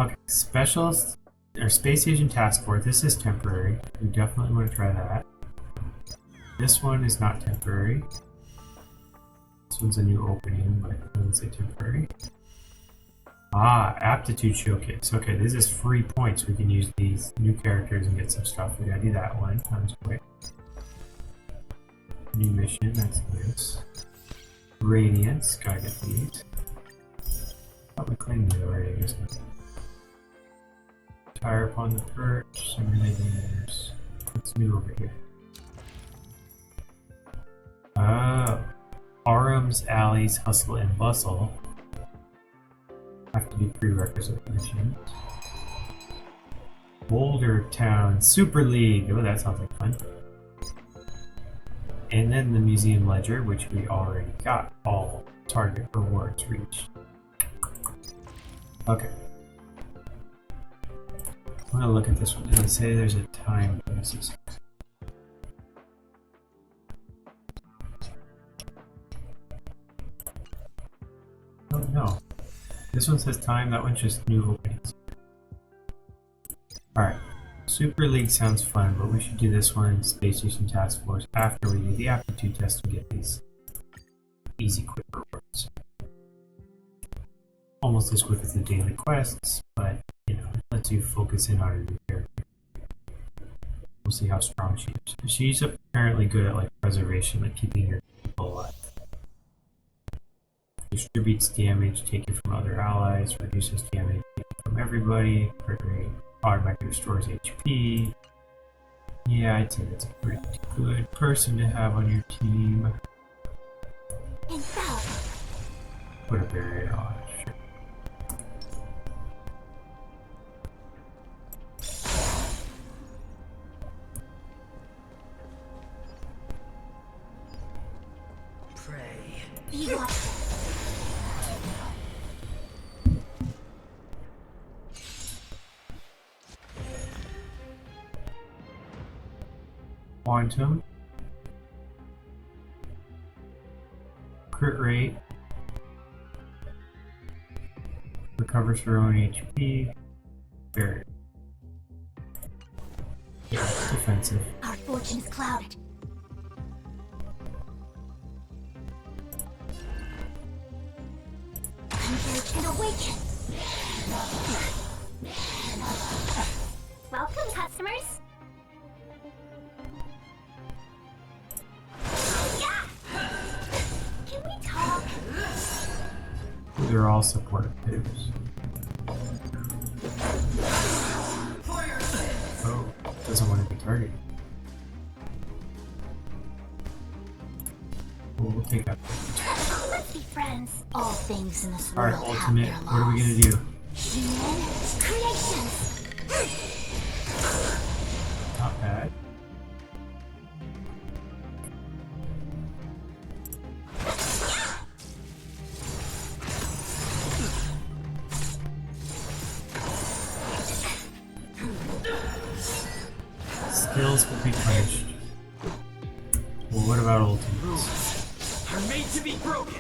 Okay, specialist or space station task force. This is temporary. We definitely want to try that. This one is not temporary. This one's a new opening, but it doesn't say temporary. Ah, aptitude showcase. Okay, this is free points. We can use these new characters and get some stuff. We gotta do that one. Times quick. New mission. That's this. Radiance. Gotta get these. Thought we claimed these already. I guess not. Tire upon the perch. Simulators. What's new over here? Oh. Arums, alleys, hustle, and bustle. Have to be prerequisite missions. Boulder Town Super League. Oh, that sounds like fun. And then the Museum Ledger, which we already got all target rewards reached. Okay. I'm gonna look at this one. Did it say there's a time basis? Oh no. This one says time, that one's just new openings. Alright. Super League sounds fun, but we should do this one, Space Station Task Force, after we do the aptitude test and get these easy quick rewards. Almost as quick as the daily quests, but you know, it lets you focus in on a new character. We'll see how strong she is. She's apparently good at like preservation, like keeping your people alive. Distributes damage taken from other allies, reduces damage taken from everybody, automatically restores HP. Yeah, I'd say that's a pretty good person to have on your team. Put a barrier on, sure. Pray. Be watchful. Quantum. Crit rate. Recovers her own HP. Barrier. Yeah, it's defensive. Our fortune is clouded. Converge and awaken. Welcome, customers. Can we talk? They're all supportive pivots. Oh, doesn't want to be targeted. We'll take that. Let's be friends. All things in this Alright, world have ultimate. their What are we laws. gonna do? Human creations. Not bad. Skills will be punished. Well, what about ultimates? Are made to be broken.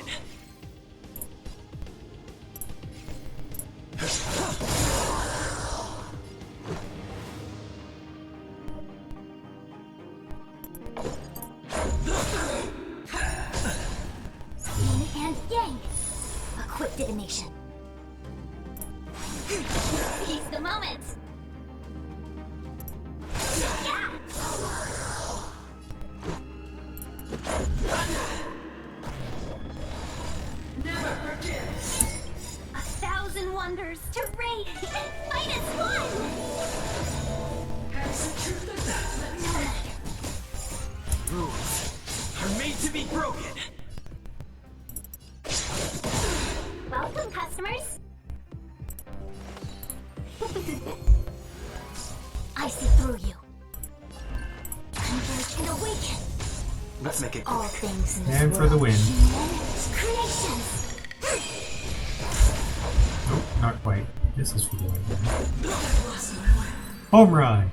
Yin and yang. A quick divination. moment. Never forget. 1,000 wonders to raid and fight as one. Execute the death. Rules are made to be broken. Welcome, customers. I see through you. Hunger can awaken. Let's make it All quick. things in this And world. for the win. Human creations. Nope, not quite. This is for the win. Home run!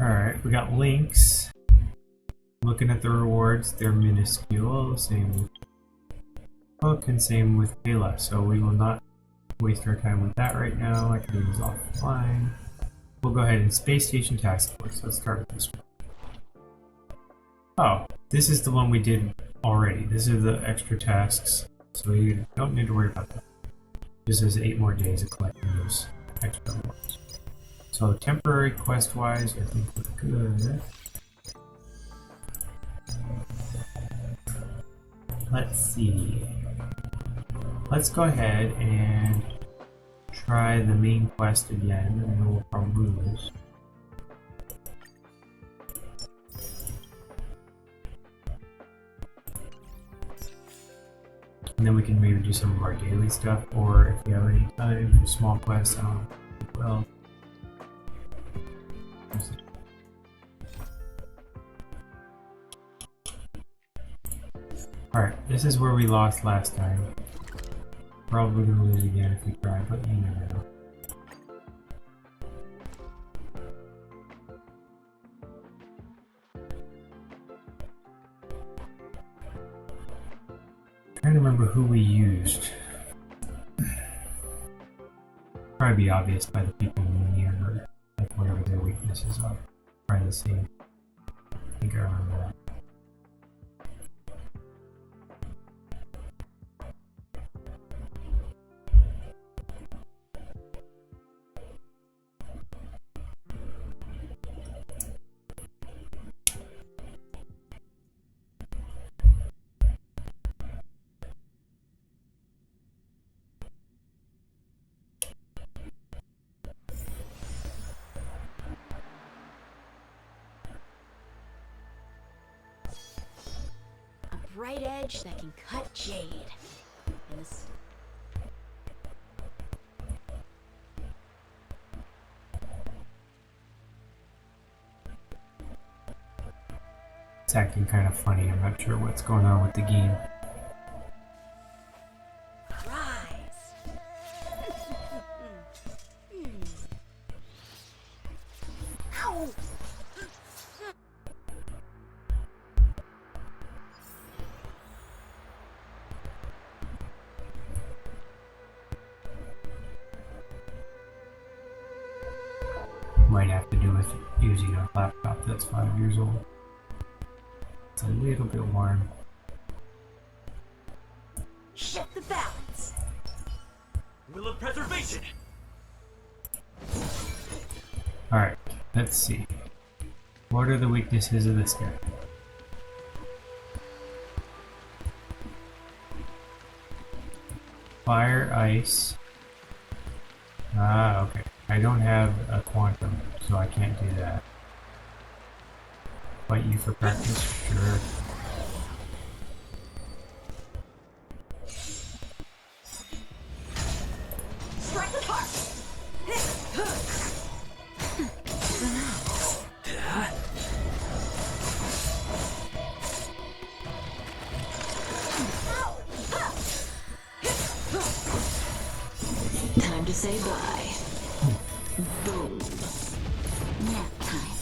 Alright, we got links. Looking at the rewards, they're minuscule. Same with Hook and same with Kayla. So we will not waste our time with that right now. I can do this offline. We'll go ahead and Space Station Task Force. Let's start with this one. Oh, this is the one we did already. This is the extra tasks. So you don't need to worry about that. This is 8 more days of collecting those extra rewards. So temporary quest-wise, I think we're good. Let's see. Let's go ahead and try the main quest again, and then we'll probably lose. And then we can maybe do some of our daily stuff, or if we have any time for small quests, I don't know. Well, alright, this is where we lost last time. Probably gonna lose again if we try, but you never know. Trying to remember who we used. Probably be obvious by the people near her, like whatever their weaknesses are. Probably the same. I think I remember that. A bright edge that can cut jade. And this... It's acting kind of funny. I'm not sure what's going on with the game. Rise! Ow! Might have to do with using a laptop that's 5 years old. It's a little bit warm. Shift the balance! Will of preservation. Alright, let's see. What are the weaknesses of this guy? Fire, ice. Ah, okay. I don't have a quantum, so I can't do that. Fight you for practice? Sure. Strike the park! Time to say bye. Boom. Nap time.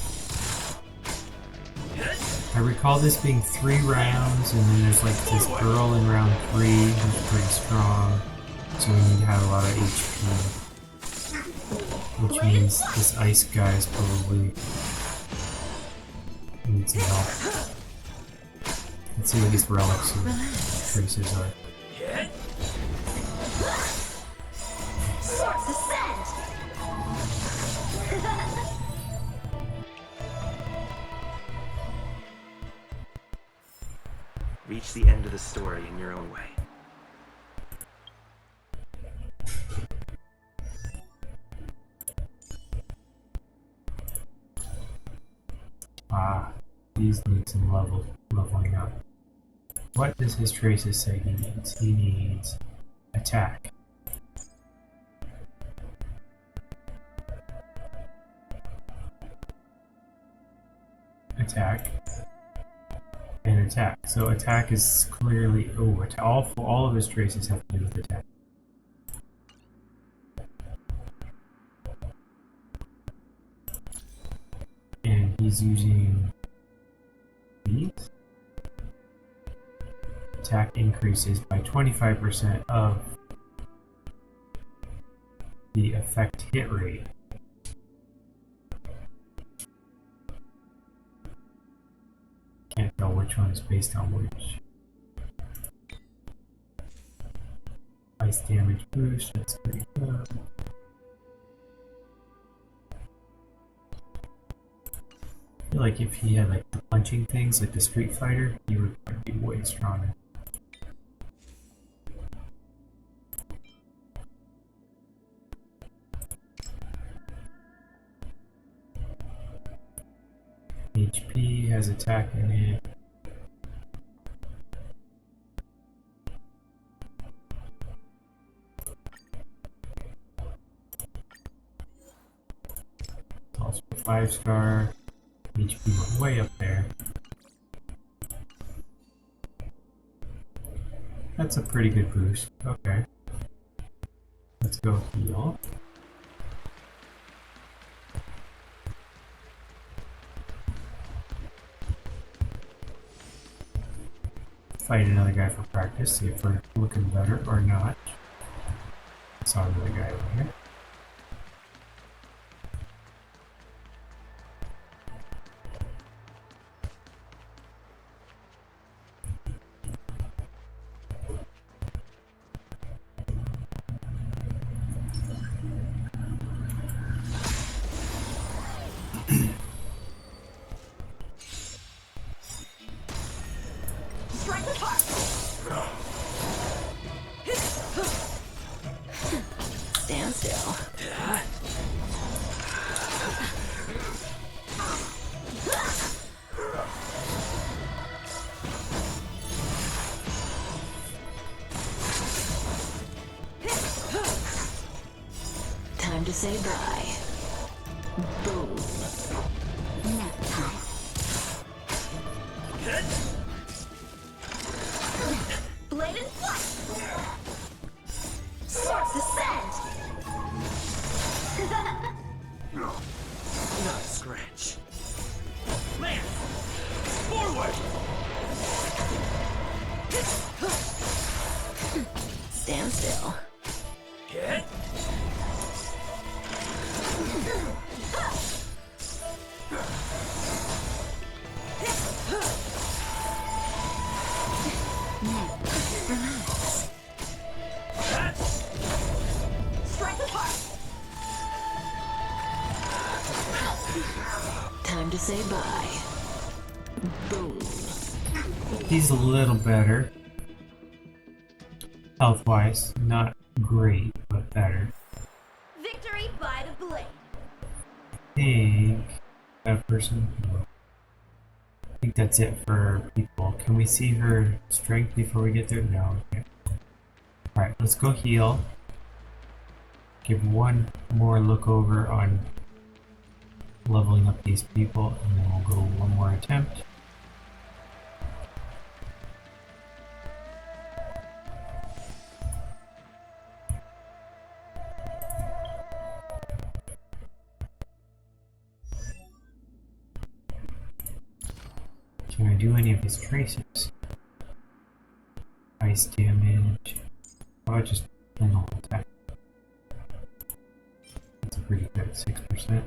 I recall this being 3 rounds, and then there's like this girl in round 3 who's pretty strong, so we need to have a lot of HP. Which means this ice guy is probably needs some help. Let's see what these relics and traces are. Source descent! Reach the end of the story in your own way. Ah, these need some leveling up. What does his traces say he needs? He needs attack. Attack. And attack. So attack is clearly all of his traces have to do with attack. And he's using these. Attack increases by 25% of the effect hit rate. Can't tell which one is based on which. Ice damage boost, that's pretty good. I feel like if he had like the punching things like the Street Fighter, he would be way stronger. HP has attack in it. Also 5-star. HP went way up there. That's a pretty good boost. Okay. Let's go heal. Fight another guy for practice, see if we're looking better or not. Saw another guy over here. Stand still. Time to say bye. Boom. Nap time. Blade and flight! Source descent! Not a scratch. Man! Forward! Stand still. Hit! Relax. Strike apart! Time to say bye. Boom. He's a little better. Health-wise, not great, but better. Victory by the blade! I think that person. I think that's it for people. Can we see her strength before we get there? No. Okay. Alright, let's go heal. Give one more look over on leveling up these people, and then we'll go one more attempt. Can I do any of his traces? Ice damage. How about just plain old attack? That's a pretty good 6%.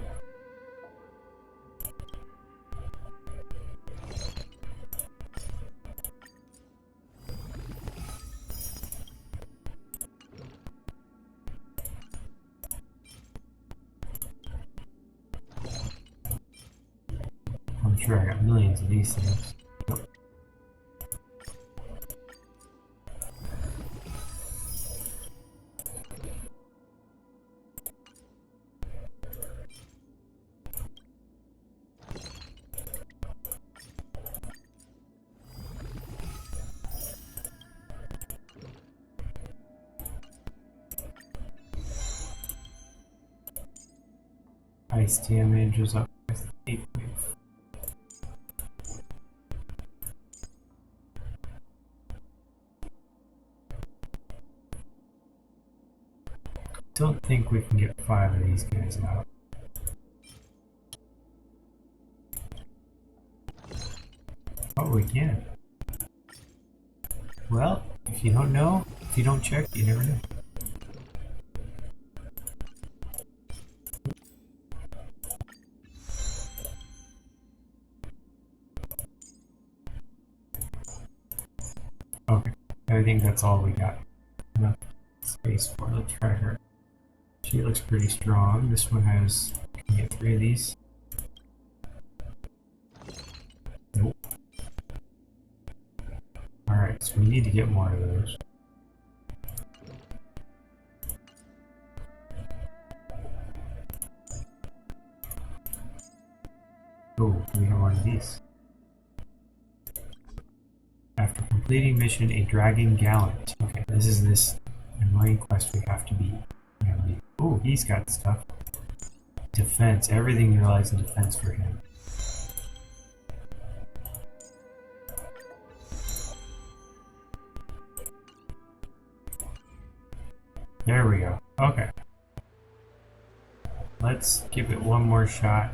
I'm sure I got millions of these things. Nope. Ice damage was up with 8 wave. Don't think we can get 5 of these guys out. Oh, we can. Well, if you don't know, if you don't check, you never know. Okay, I think that's all we got. Enough space for. Let's try her. She looks pretty strong. This one has. Can get 3 of these. Nope. Alright, so we need to get more of those. Oh, we have one of these. After completing mission, a dragon gallant. Okay, this is this annoying quest we have to beat. Oh, he's got stuff. Defense. Everything relies on defense for him. There we go. Okay. Let's give it one more shot.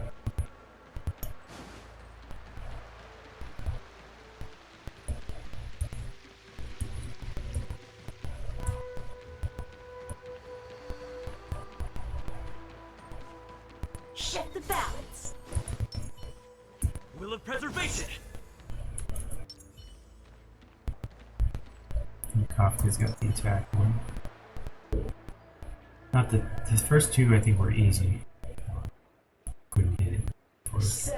Shift the balance. Will of preservation. And Kafka's got the attack one. Not the first 2 I think were easy. Couldn't hit it. So,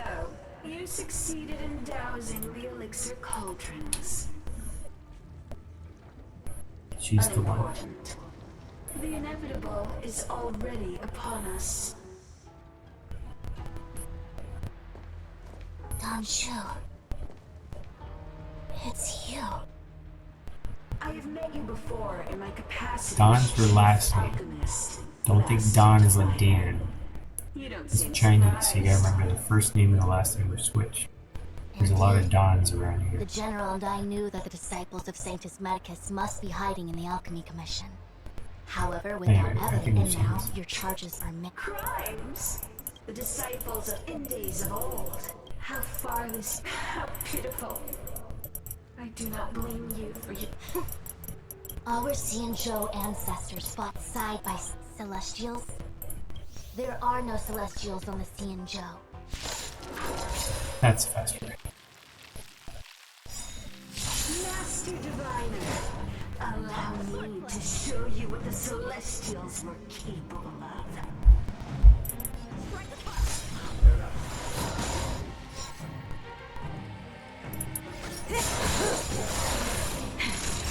you succeeded in dousing the elixir cauldrons. She's the one. Unimportant. The inevitable is already upon us. Danshu. It's you. I have met you before in my capacity Don's as her last name. alchemist. Don't think Don is like Dan. You don't It's seem Chinese. You gotta surprised. remember the first name and the last name are switched. There's a lot of Dons around here. The General and I knew that the disciples of Sanctus Medicus must be hiding in the Alchemy Commission. However, without Anyway, I think evidence, we've and now seen this. your charges are mixed. Crimes? The disciples of Indies of old. How farless, how pitiful. I do not blame you for your... Our Xianzhou ancestors fought side by Celestials. There are no Celestials on the Xianzhou. That's faster. Master Diviner, allow me to show you what the Celestials were capable of.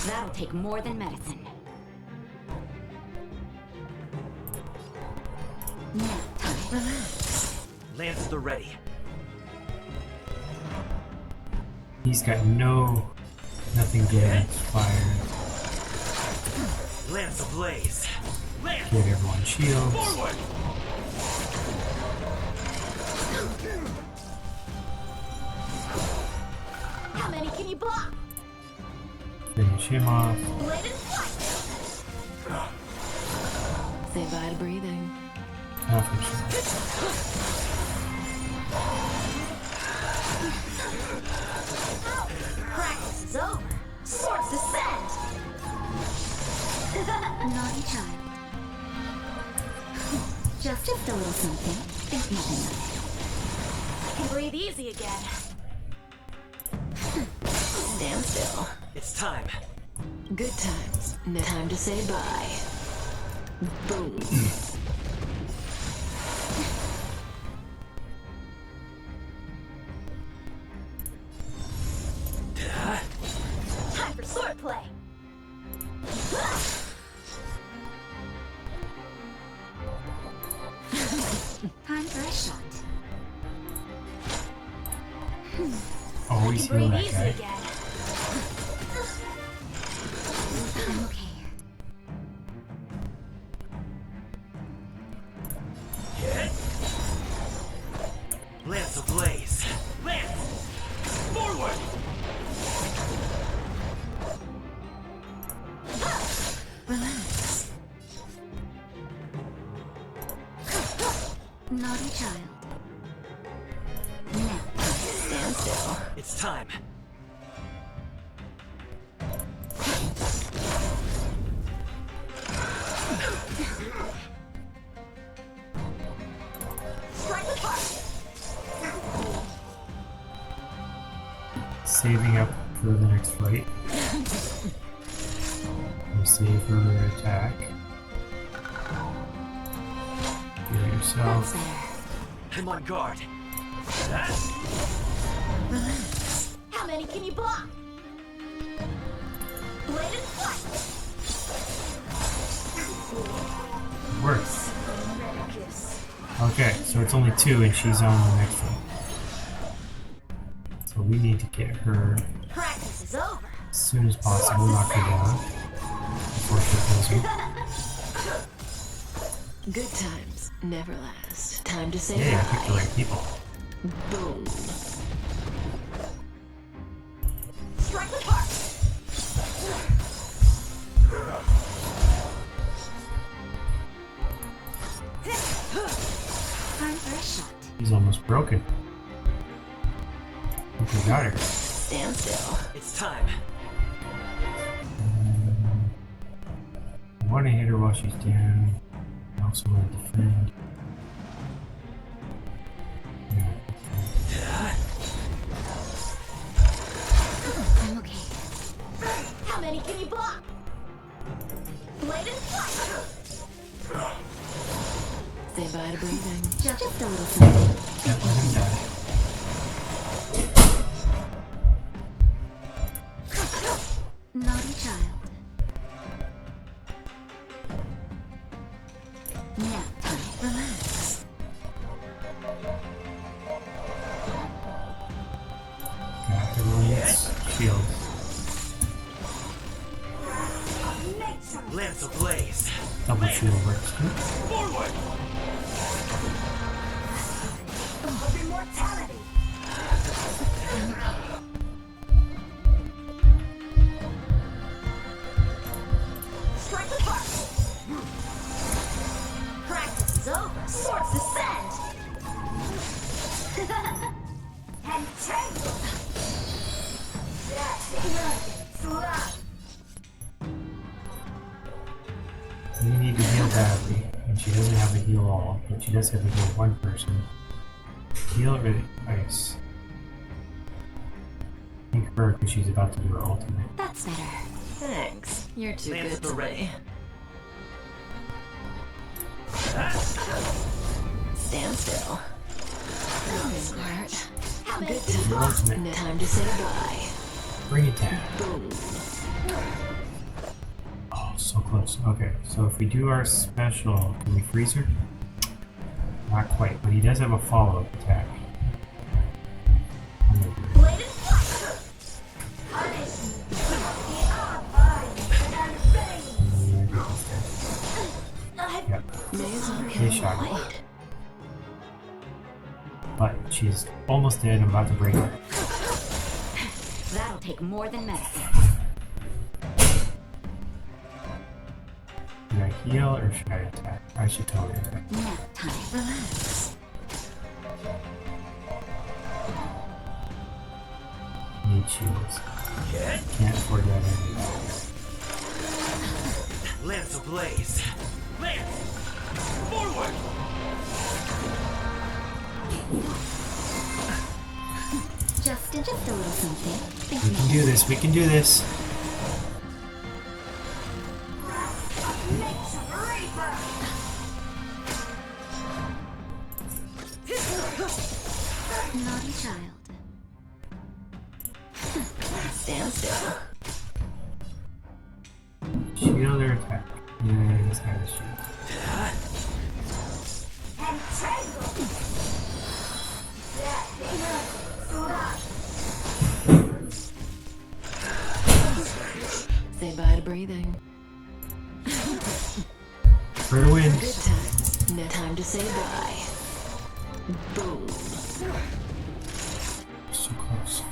That'll take more than medicine. Now, time. Relax. Lance the ready. He's got nothing good against fire. Lance ablaze. Lance Get everyone shields. forward. How many can you block? Finish him off. Blade and flight! Say bye to breathing. Now for sure. Practice is over. Swords descend! Naughty child. Just a little something. Think nothing of it. Can breathe easy again. Stand still. It's time. Good times. No time to say bye. Boom. play. Time for a shot. Always heal Breathe that easy guy. again. I'm okay. Hit. Lance ablaze. Lance! Forward! Relax. Naughty child. Now, Stand still. It's time. strike the part. Saving up for the next fight. We'll save her attack. Heal yourself. I'm on guard. How many can you block? Blade and fight. Works. Okay, so it's only 2 and she's on the next one. So we need to get her Practice is over. as soon as possible, knock her down before she kills me. Good times never last. Time to say Yeah, I picked the bye. right people. Boom. Strike the part. Time for a shot. He's almost broken. Okay, got her. Stand still. It's time. I want to hit her while she's down. I also want to defend. Yeah. I'm okay. How many can you block? Blade and fight. Say bye to breathing. Just a little something. Can't let him die. Naughty child. Now, time. Relax. Got everyone needs shield. Lance ablaze. Double shield works too. Forward! Of immortality. Strike the part. Practice is over. Swords descend. And tangle. That's blood. We need to heal badly, and she doesn't have a heal all, but she does have a heal one person. Heal or ice? I think her, because she's about to do her ultimate. That's better. Thanks. You're too Lance good the to ready. me. Stand still. Smart. Good Your times. ultimate. Time to say bye. Bring it down. Boom. Oh, so close. Okay, so if we do our special, can we freeze her? Not quite, but he does have a follow-up attack. I'm gonna do it. Blade and fight. Punish me. Yeah, get this guy. Yep. May as well Hey, kill shot. him light. But she's almost dead. I'm about to break her. That'll take more than medicine. Should I heal or should I attack? I should totally attack. Now, time. Relax. Need shields. Can't afford that anymore. Lance ablaze. Lance! Forward! Just a little something. We can do this. We can do this. Naughty child. Stand still. feel their attack. Yeah, he's got a shield. Say bye to breathing. For the win. Good time. No time to say bye. Boom. So close.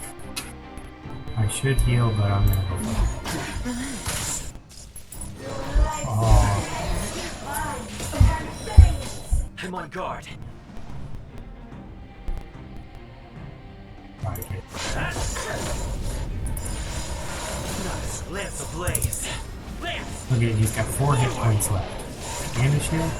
I should heal, but I'm gonna go for it. Oh, I'm on guard. gotta get Lance ablaze. Lance! Look at it, he's got 4 hit points left. And a shield?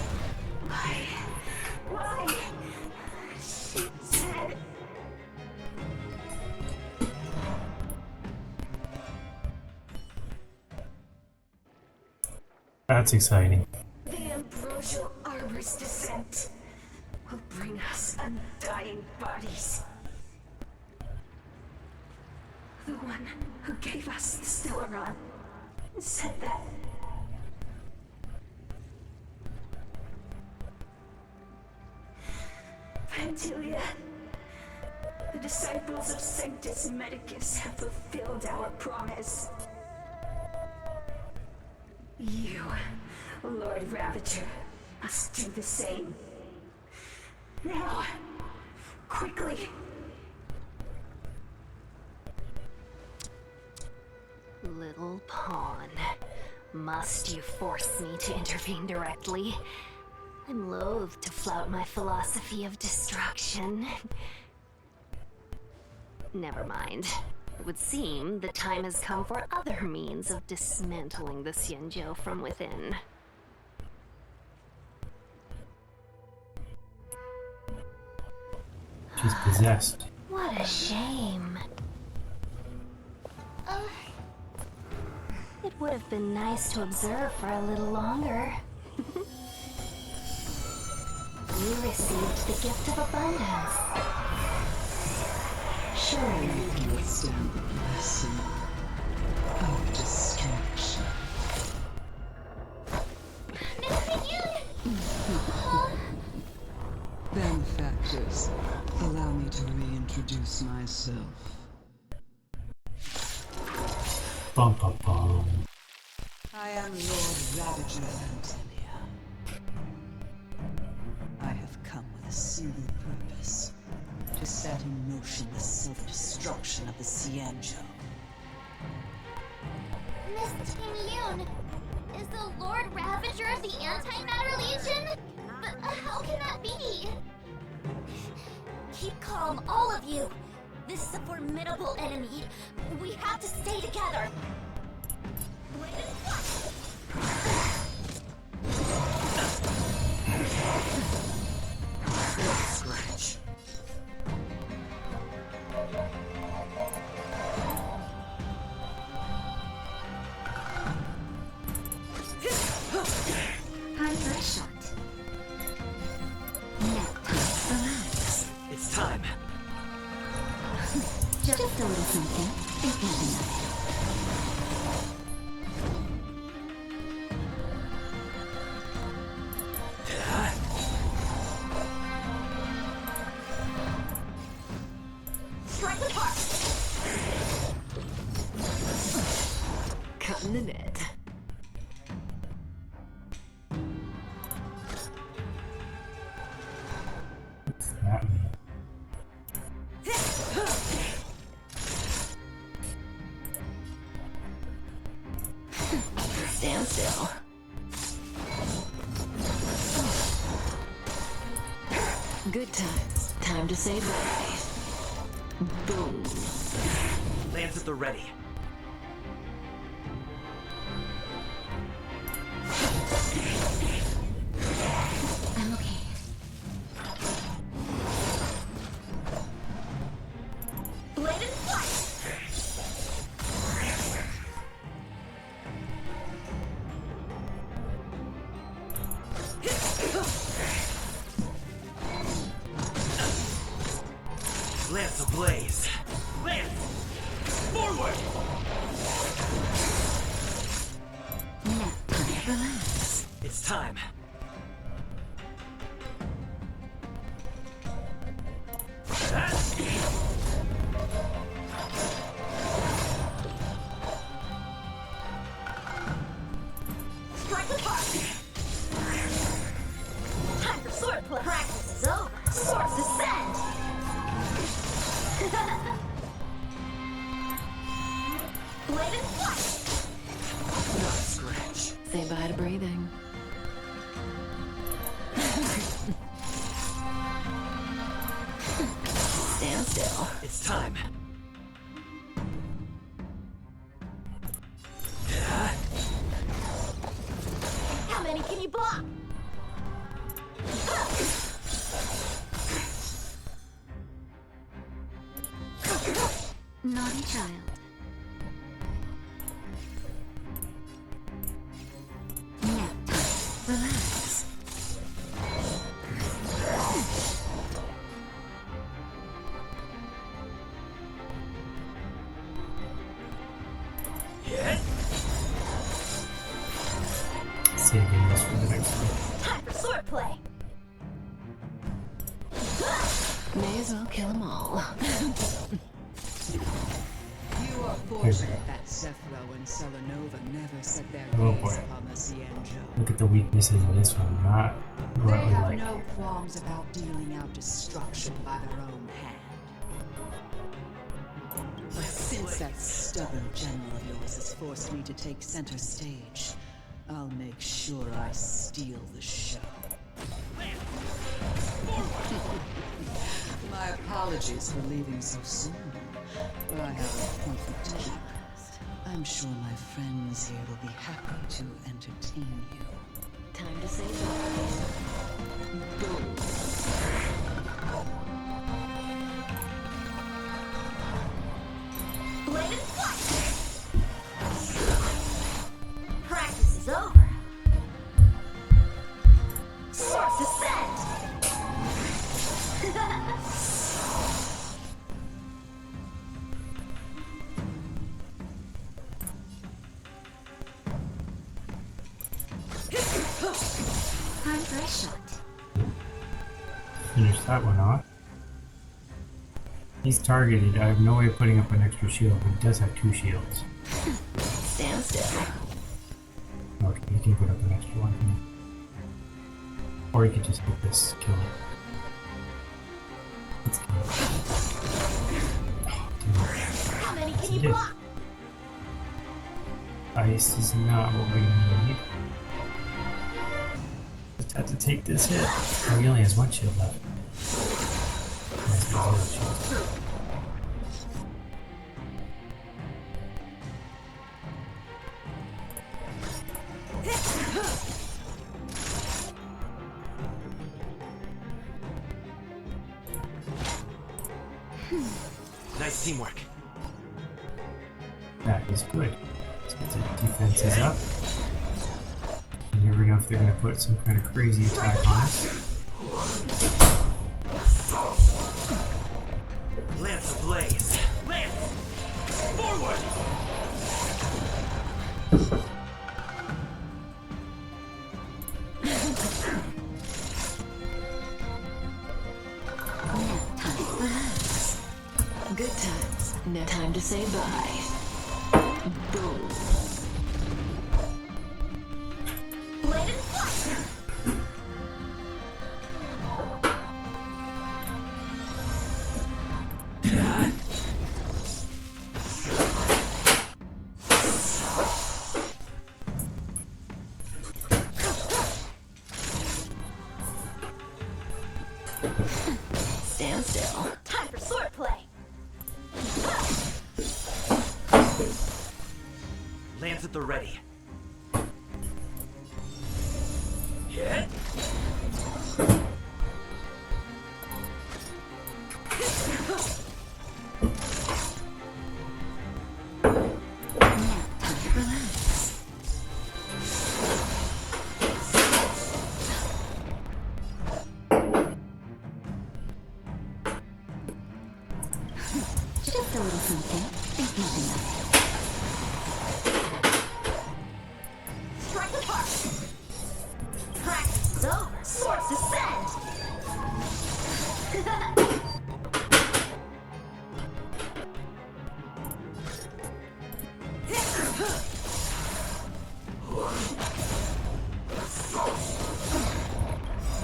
That's exciting. The ambrosial arbor's descent will bring us undying bodies. The one who gave us the Stellaron said that Pantilia, the disciples of Sanctus Medicus have fulfilled our promise. You, Lord Ravager, must do the same. Now, quickly. Little pawn. Must you force me to intervene directly? I'm loath to flout my philosophy of destruction. Never mind. It would seem the time has come for other means of dismantling the Xianzhou from within. She's possessed. What a shame. It would have been nice to observe for a little longer. You received the gift of abundance. Surely you can withstand the blessing of destruction. Benefactors, allow me to reintroduce myself. Bum bum bum. I am Lord Ravager of Antilia. I have come with a single purpose. To set in motion the self-destruction of the Xianzhou. Miss Ting-Yun, is the Lord Ravager of the Antimatter Legion? But how can that be? Keep calm, all of you. This is a formidable enemy. We have to stay together. Scratch. High first shot. It's time. Just a little something. It won't be enough. Strike the park! Cutting the net. What's that mean? Stand still. Good times. Time to say bye. Boom. Lance at the ready. I'm okay. Blade and flight! Lance ablaze. Lance! Forward! Now, Relax. It's time. Strike the park! Time for swordplay! Practice is over! Swords descend! Blade and flight! Not a scratch. Say bye to breathing. Stand still. It's time. How many can you block? Naughty child. Nap time. Relax. Hit. Saving this for the next one. Time for swordplay! May as well kill them all. You are fortunate that Zephyro and Selenova never set their Oh, gaze boy. upon the Cienjo. Look at the weaknesses of this one. Not They what we have like. no qualms about dealing out destruction by their own hand. But since that stubborn general of yours has forced me to take center stage, I'll make sure I steal the show. My apologies for leaving so soon, but I have an appointment to keep. I'm sure my friends here will be happy to entertain you. Time to say bye. Boom. Blade and flight! Practice is over! Swords descend! Time for a shot. Finish that one off. He's targeted. I have no way of putting up an extra shield, but he does have 2 shields. Stand still. Okay, he can put up an extra one. Or he could just hit this, kill it. Let's kill it. Oh, How many can He you did. block? Ice is not what we need. Just have to take this hit. Oh, he only has 1 shield left. He has 0 shield. Nice teamwork. That is good. So the defense is up. You never know if they're going to put some kind of crazy attack on us. Lance ablaze. Lance! Forward! Relax. Good times. Now time to say bye. Boom. Blade and flight! Stand still. Time for swordplay! Lance at the ready. Hit. Relax. Just a little something. Think nothing of it. Strike the park!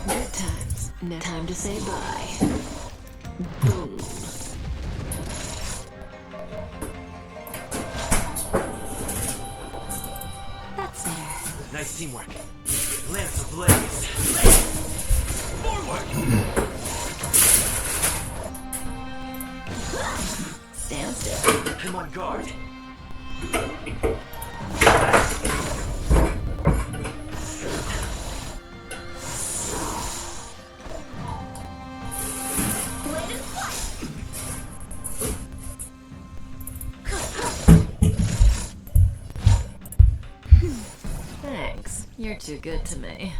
Good times. Now time to say bye. Boom. That's better. Nice teamwork. Lance ablaze. Forward! Stand still. I'm on guard. Thanks. You're too good to me.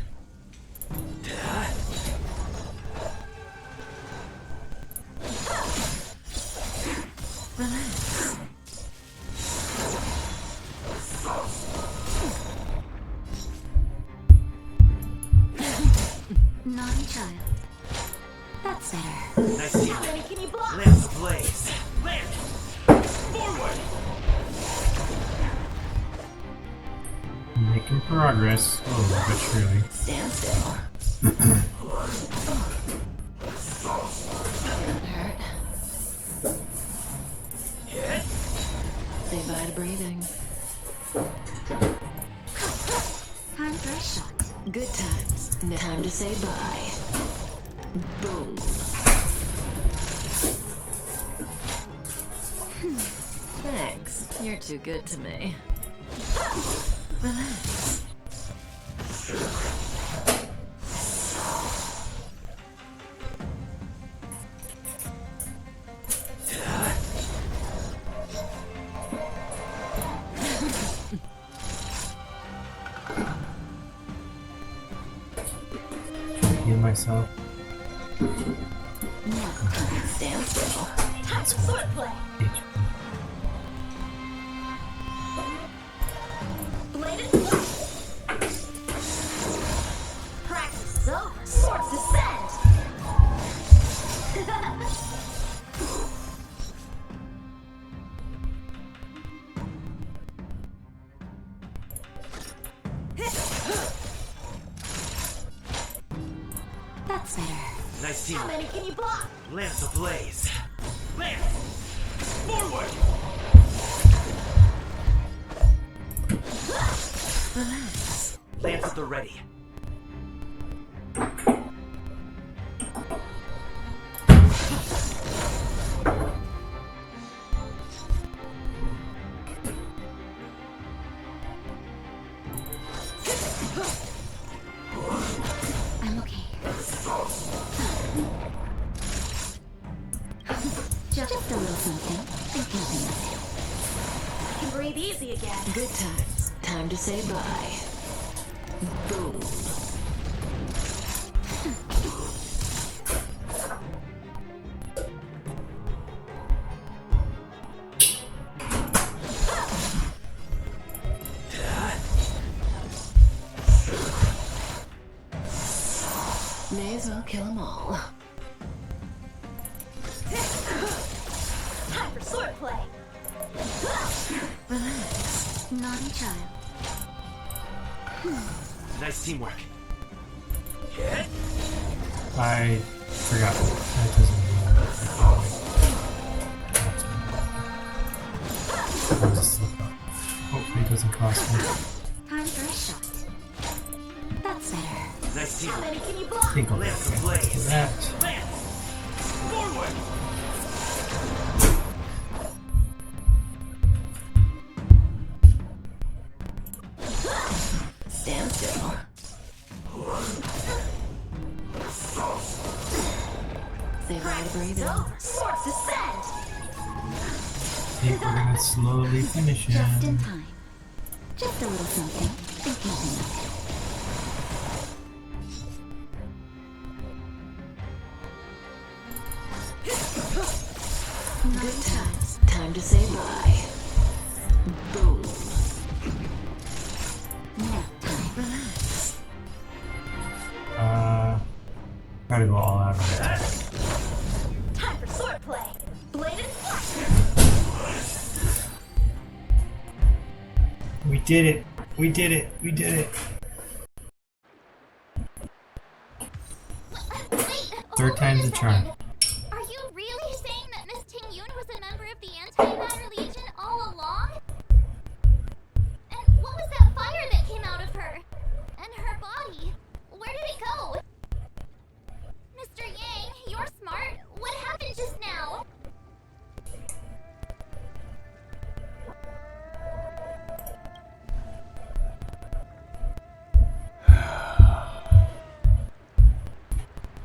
Relax. Naughty child. That's better. Nice teamwork. Lance ablaze. Lance! Forward! Making progress, slowly but surely. Stand still. That hurt. Say bye to breathing. Time for a shot. Good times. Now time to say bye. Boom. Thanks. You're too good to me. Relax. Heal myself. Stand still. Time for swordplay. HP. Bladed flash. Practice is over. Swords descend. That's better. Nice How teamwork. many can you block? Lance ablaze. Lance! Forward! Relax. Lance at the ready. I'm okay. Just a little something. Think nothing of it. I can breathe easy again. Good times. Time to say bye. Boom. May as well kill them all. Time for swordplay. Relax. Naughty child. Nice teamwork. I forgot. That doesn't mean that was a slip up. Hopefully it doesn't cost me. Time for a shot. That's better. Nice How teamwork. many can you I block? think I'll Lance get ablaze. that. Lance! Forward! Stand still. Say bye to breathing. Swords descend. I think we're gonna slowly finish Just in him. time. Just a little something. Think nothing of it. Good times. Time to say bye. Boom. Nap time. Relax. Gotta go all out on attack. Time for swordplay. Bladed flash. did it! We did it! We did it! Wait, Third hold time's on a charm. second. Are you really saying that Miss Ting Yun was a member of the Antimatter Legion all along? And what was that fire that came out of her? And her body? Where did it go? Mr. Yang, you're smart. What happened just now?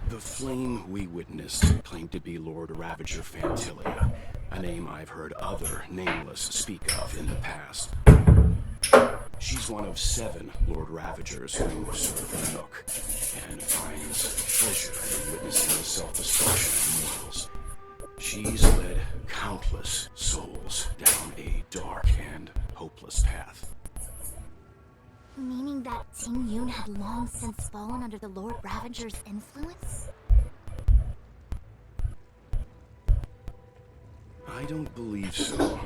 The flame we witnessed claimed to be Lord Ravager Fantilia, a name I've heard other nameless speak of in the past. She's one of 7 Lord Ravagers who serve Nook, and finds pleasure in witnessing the self-destruction of mortals. She's led countless souls down a dark and hopeless path. Meaning that Ting Yun had long since fallen under the Lord Ravager's influence? I don't believe so.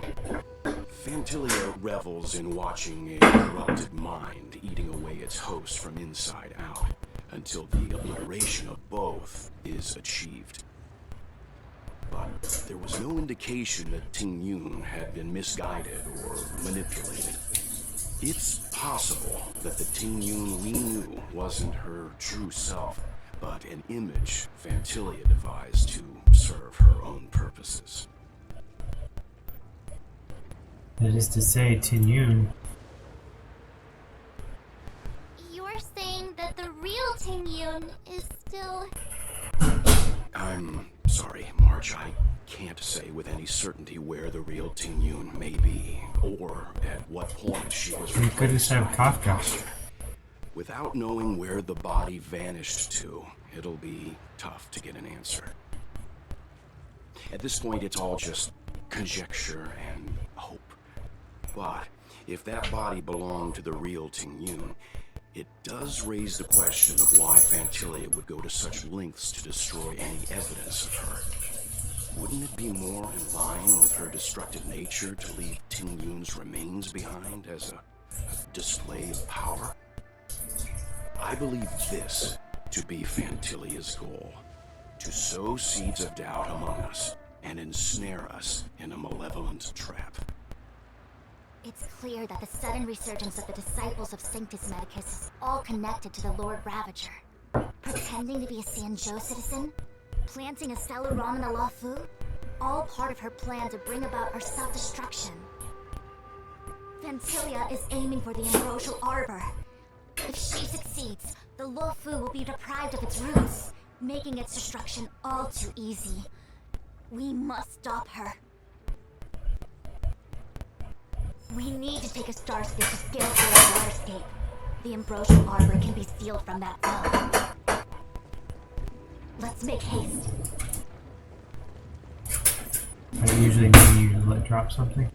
Fantilia revels in watching a corrupted mind eating away its host from inside out, until the obliteration of both is achieved. But there was no indication that Ting Yun had been misguided or manipulated. It's possible that the Ting Yun we knew wasn't her true self, but an image Fantilia devised to serve her own purposes. That is to say, Ting Yun. You're saying that the real Ting Yun is still... I'm sorry, March. I can't say with any certainty where the real Ting Yun may be, or at what point she was We could just have replaced by Kafka. Without knowing where the body vanished to, it'll be tough to get an answer. At this point, it's all just conjecture and hope. But if that body belonged to the real Ting Yun, it does raise the question of why Fantilia would go to such lengths to destroy any evidence of her. Wouldn't it be more in line with her destructive nature to leave Ting Yun's remains behind as a display of power? I believe this to be Fantilia's goal: to sow seeds of doubt among us and ensnare us in a malevolent trap. It's clear that the sudden resurgence of the disciples of Sanctus Medicus is all connected to the Lord Ravager. Pretending to be a Sanzhou citizen, planting a Celeron in the Luofu, all part of her plan to bring about our self-destruction. Fantilia is aiming for the Ambrosial Arbor. If she succeeds, the Luofu will be deprived of its roots, making its destruction all too easy. We must stop her. We need to take a starship to scale through our waterscape. The Ambrosial Arbor can be sealed from that foe. Let's make haste. I usually mean you to let drop something.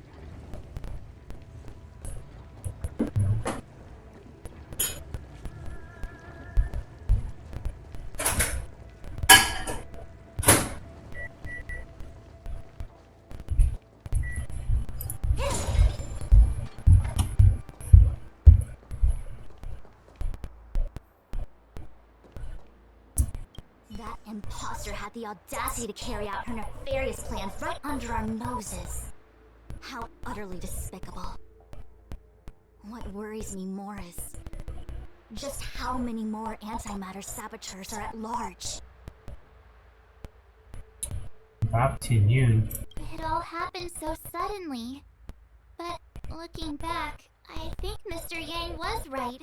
That imposter had the audacity to carry out her nefarious plans right under our noses. How utterly despicable. What worries me more is just how many more antimatter saboteurs are at large. About Ting Yun. It all happened so suddenly. But looking back, I think Mr. Yang was right.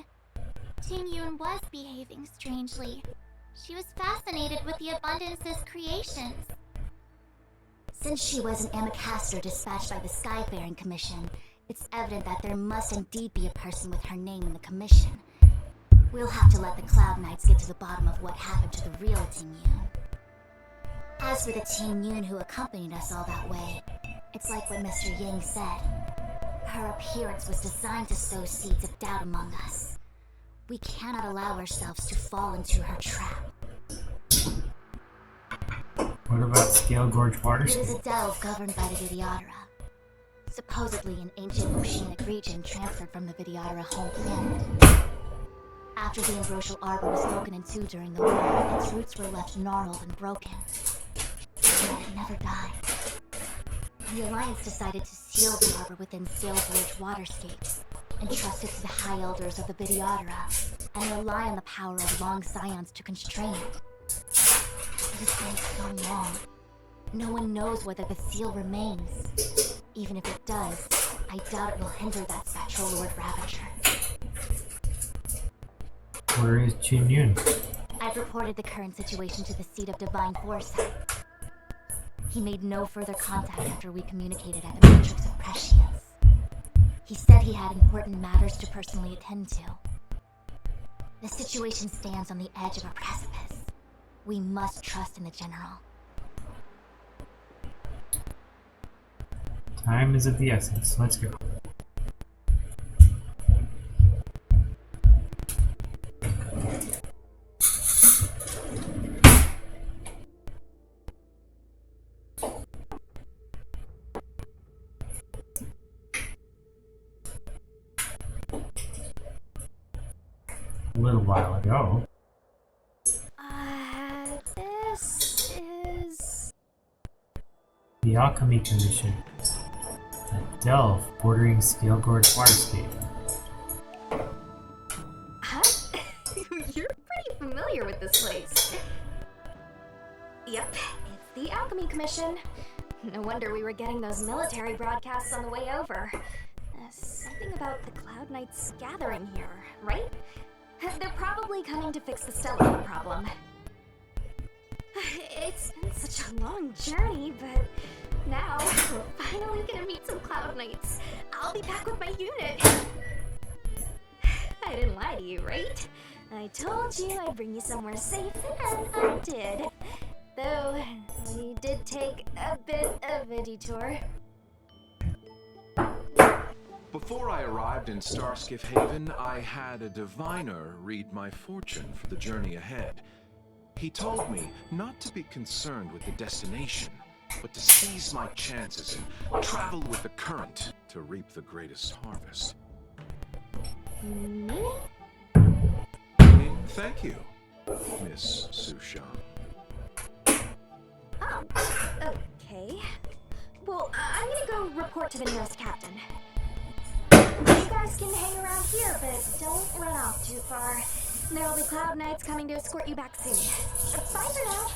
Ting Yun was behaving strangely. She was fascinated with the Abundance's creations. Since she was an Amicastor dispatched by the Skyfaring Commission, it's evident that there must indeed be a person with her name in the commission. We'll have to let the Cloud Knights get to the bottom of what happened to the real Ting Yun. As for the Ting Yun who accompanied us all that way, it's like what Mr. Yang said. Her appearance was designed to sow seeds of doubt among us. We cannot allow ourselves to fall into her trap. What about Scale Gorge It Waterscape? is a delve governed by the Vidyadhara. supposedly an ancient oceanic region transferred from the Vidyadhara home planet. After the Ambrosial Arbor was broken in two during the war, its roots were left gnarled and broken. Yet it never died. The Alliance decided to seal the arbor within Scalebridge waterscapes, entrust it to the High Elders of the Vidyadhara, and rely on the power of long scions to constrain it. It has been so long. No one knows whether the seal remains. Even if it does, I doubt it will hinder that spectral Lord Ravager. Where is Jin Yun? I've reported the current situation to the Seat of Divine Foresight. He made no further contact after we communicated at the Matrix of Prescience. He said he had important matters to personally attend to. The situation stands on the edge of a precipice. We must trust in the General. Time is of the essence. Let's go. A little while ago. This is... The Alchemy Commission. A delve bordering Scale Gorge Waterscape. Huh? You're pretty familiar with this place. Yep, it's the Alchemy Commission. No wonder we were getting those military broadcasts on the way over. Something about the Cloud Knights gathering here, right? They're probably coming to fix the Stellar problem. It's been such a long journey, but now we're finally gonna meet some Cloud Knights. I'll be back with my unit. I didn't lie to you, right? I told you I'd bring you somewhere safe, and I did. Though, we did take a bit of a detour. Before I arrived in Starskiff Haven, I had a diviner read my fortune for the journey ahead. He told me not to be concerned with the destination, but to seize my chances and travel with the current to reap the greatest harvest. Me? Thank you, Miss Susha. Oh, okay. Well, I'm gonna go report to the nearest captain. You guys can hang around here, but don't run off too far. There'll be Cloud Knights coming to escort you back soon. Bye for now.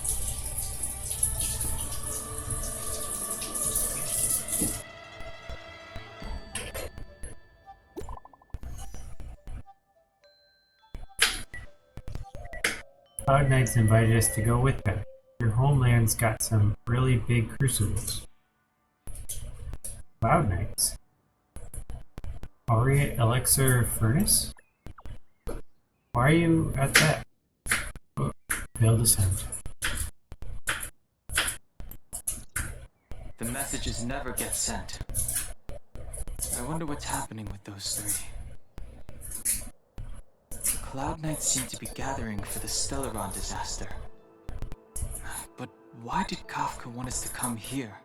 Cloud Knights invited us to go with them. Your homeland's got some really big crucibles. Cloud Knights? Aurea Elixir Furnace? Why are you at that? Oh, failed ascent. The messages never get sent. I wonder what's happening with those three. The Cloud Knights seem to be gathering for the Stellaron disaster. But why did Kafka want us to come here?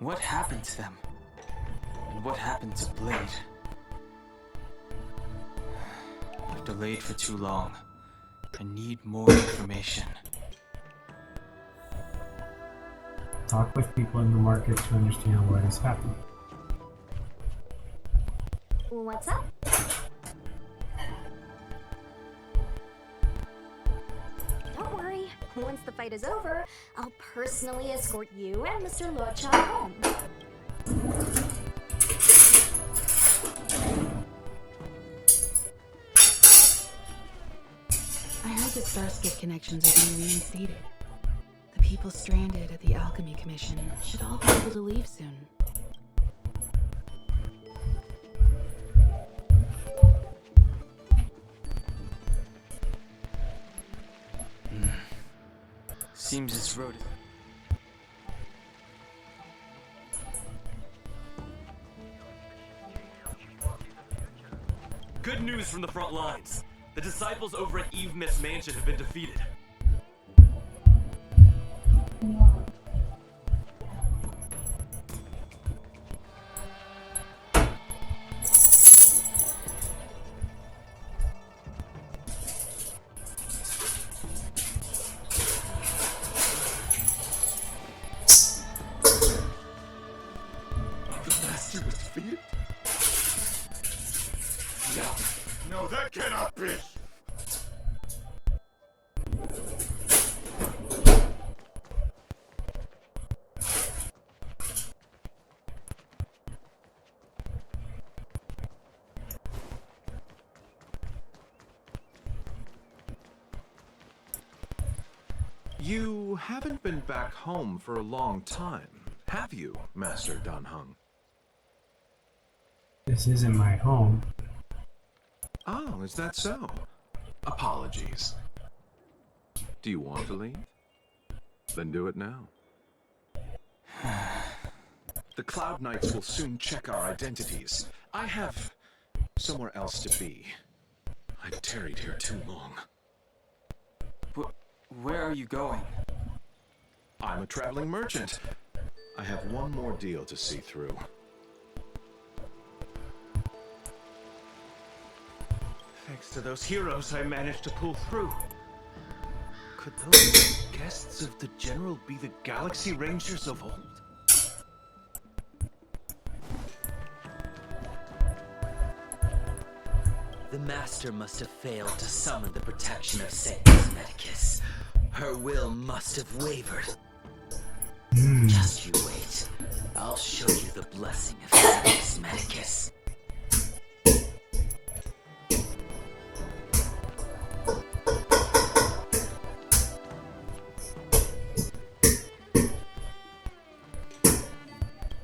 What happened to them? And what happened to Blade? I've delayed for too long. I need more information. Talk with people in the market to understand what has happened. What's up? Don't worry. Once the fight is over, I'll personally escort you and Mr. Locha home. I heard the Starskiff connections are being reinstated. The people stranded at the Alchemy Commission should all be able to leave soon. Seems this road is... Good news from the front lines. The disciples over at Eve Myth's mansion have been defeated. to its feet? No, that cannot be! You haven't been back home for a long time, have you, Master Danheng? This isn't my home. Oh, is that so? Apologies. Do you want to leave? Then do it now. The Cloud Knights will soon check our identities. I have somewhere else to be. I've tarried here too long. Where are you going? I'm a traveling merchant. I have one more deal to see through. Thanks to those heroes, I managed to pull through. Could those guests of the General be the Galaxy Rangers of old? The Master must have failed to summon the protection of Sanctus Medicus. Her will must have wavered. Just you wait. I'll show you the blessing of Sanctus Medicus.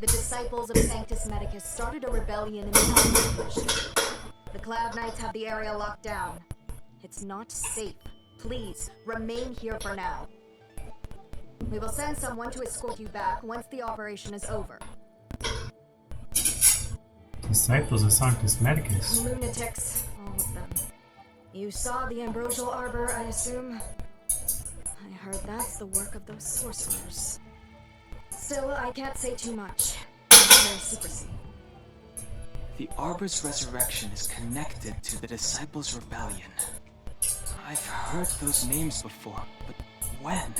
The disciples of Sanctus Medicus started a rebellion in the Alchemy Commission. The Cloud Knights have the area locked down. It's not safe. Please, remain here for now. We will send someone to escort you back once the operation is over. Disciples of Sanctus Medicus. Lunatics, all of them. You saw the ambrosial arbor, I assume? I heard that's the work of those sorcerers. Still, I can't say too much. There's secrecy. The Arbor's resurrection is connected to the Disciples' rebellion. I've heard those names before, but when?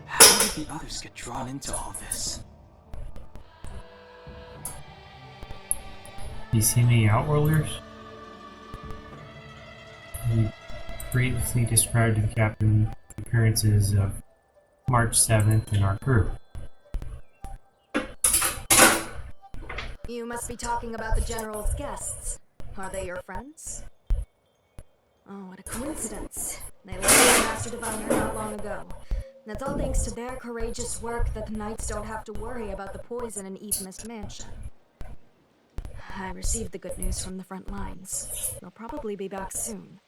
How did the others get drawn into all this? You see any Outworlders? We briefly described to the captain the appearances of March 7th in our group. You must be talking about the General's guests. Are they your friends? Oh, what a coincidence. They left the Master Diviner not long ago. That's all thanks to their courageous work that the Knights don't have to worry about the poison in Eve Mist Mansion. I received the good news from the front lines. They'll probably be back soon.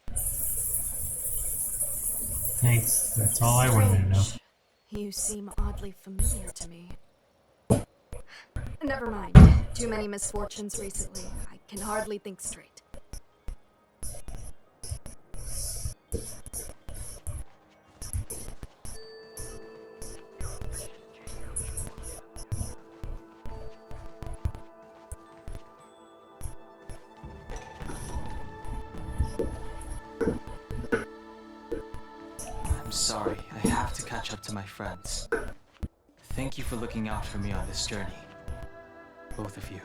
Thanks, that's all I wanted to know. You seem oddly familiar to me. Never mind. Too many misfortunes recently. I can hardly think straight. I'm sorry, I have to catch up to my friends. Thank you for looking out for me on this journey. Both of you.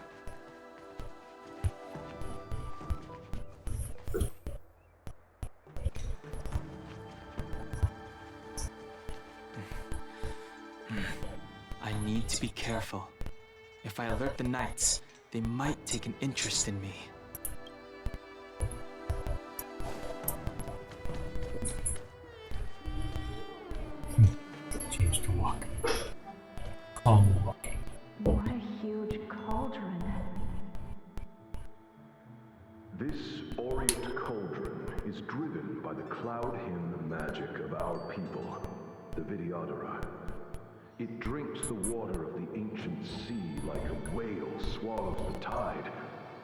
I need to be careful. If I alert the Knights, they might take an interest in me. Change to walk. Calmly walking. What a huge cauldron. This Orient cauldron is driven by the cloud hymn magic of our people, the Vidyadhara. It drinks the water of the ancient sea like a whale swallows the tide,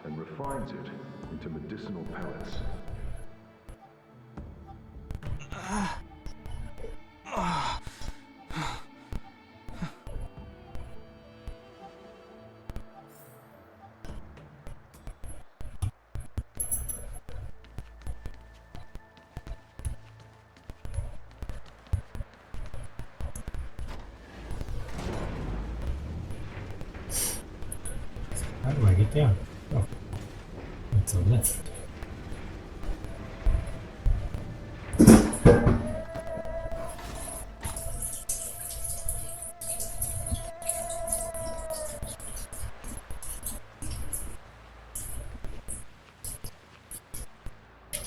and refines it into medicinal pellets. How do I get down? Oh, it's a lift.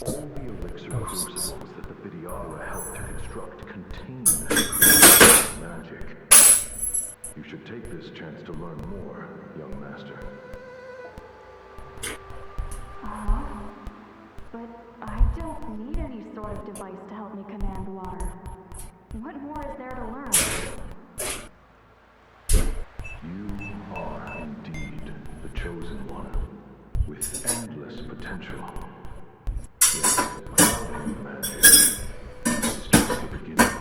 All the elixir crucibles that the Videodora helped to construct contain magic. You should take this chance to learn more, young master. But I don't need any sort of device to help me command water. What more is there to learn? You are indeed the chosen one, with endless potential. Yet, without any magic, it's just the beginning.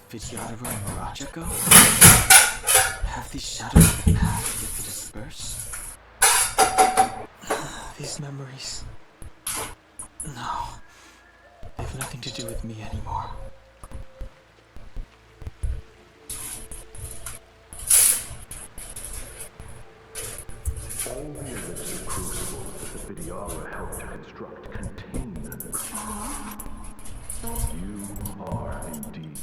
Videodora and Mirajago? Have these shadows of the past yet to disperse? These memories... No. They have nothing to do with me anymore. All the elixir crucibles that the Videodora helped to construct contain You are indeed.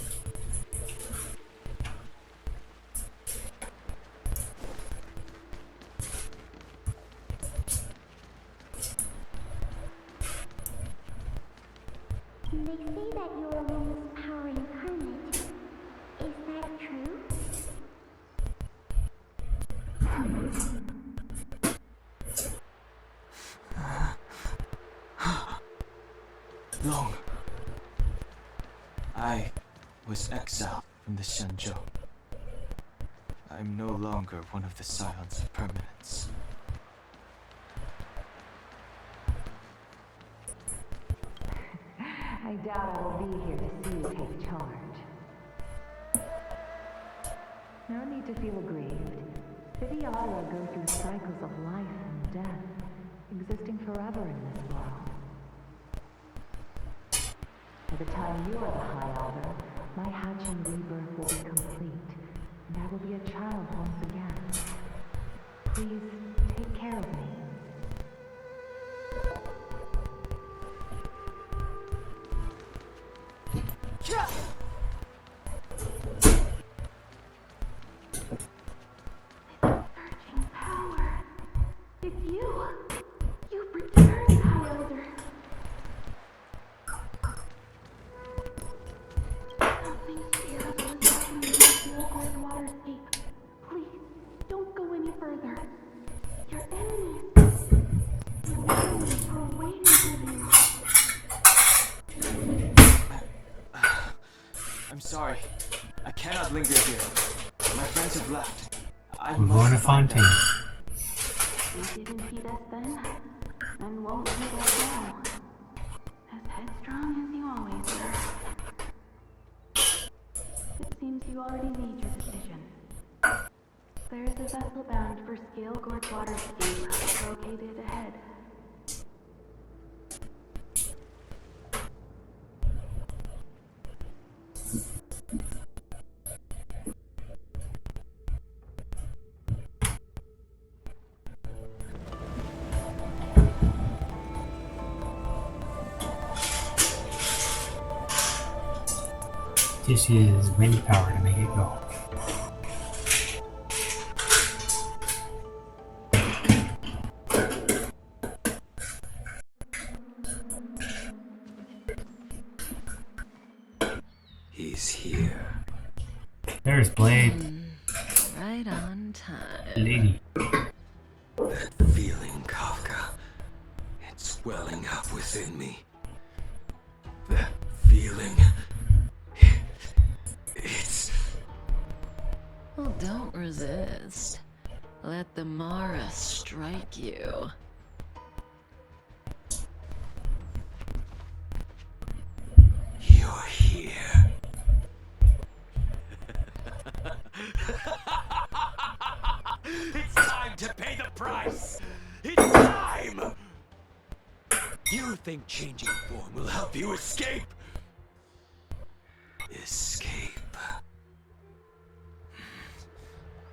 They say that you are Luna's power incarnate. Is that true? Long. I was exiled from the Shenzhou. I'm no longer one of the Scions of Permanence. I doubt I will be here to see you take charge. No need to feel aggrieved. Videodora go through cycles of life and death, existing forever in this world. By the time you are the High Elder, my hatching rebirth will be complete, and I will be a child once again. Please, take care of me. Searching power. It's you. You've returned, High Elder. Something fearful is happening in the Steel-Grid waterscape. Please, don't go any further. Your enemies. Your enemies are waiting for you. I'm sorry. I cannot linger here. My friends have left. We're going to Fontaine. You didn't feed us then, and won't feed us now. As headstrong as you always were. It seems you already made your decision. There is a vessel bound for Scale Gorge Waterscape located ahead. This is wind power to make it go. He's here. There's Blade. Right on time. Lady. That feeling, Kafka. It's welling up within me. That feeling. It's... Well, don't resist. Let the Mara strike you. You're here. It's time to pay the price! It's time! You think changing form will help you escape? Escape.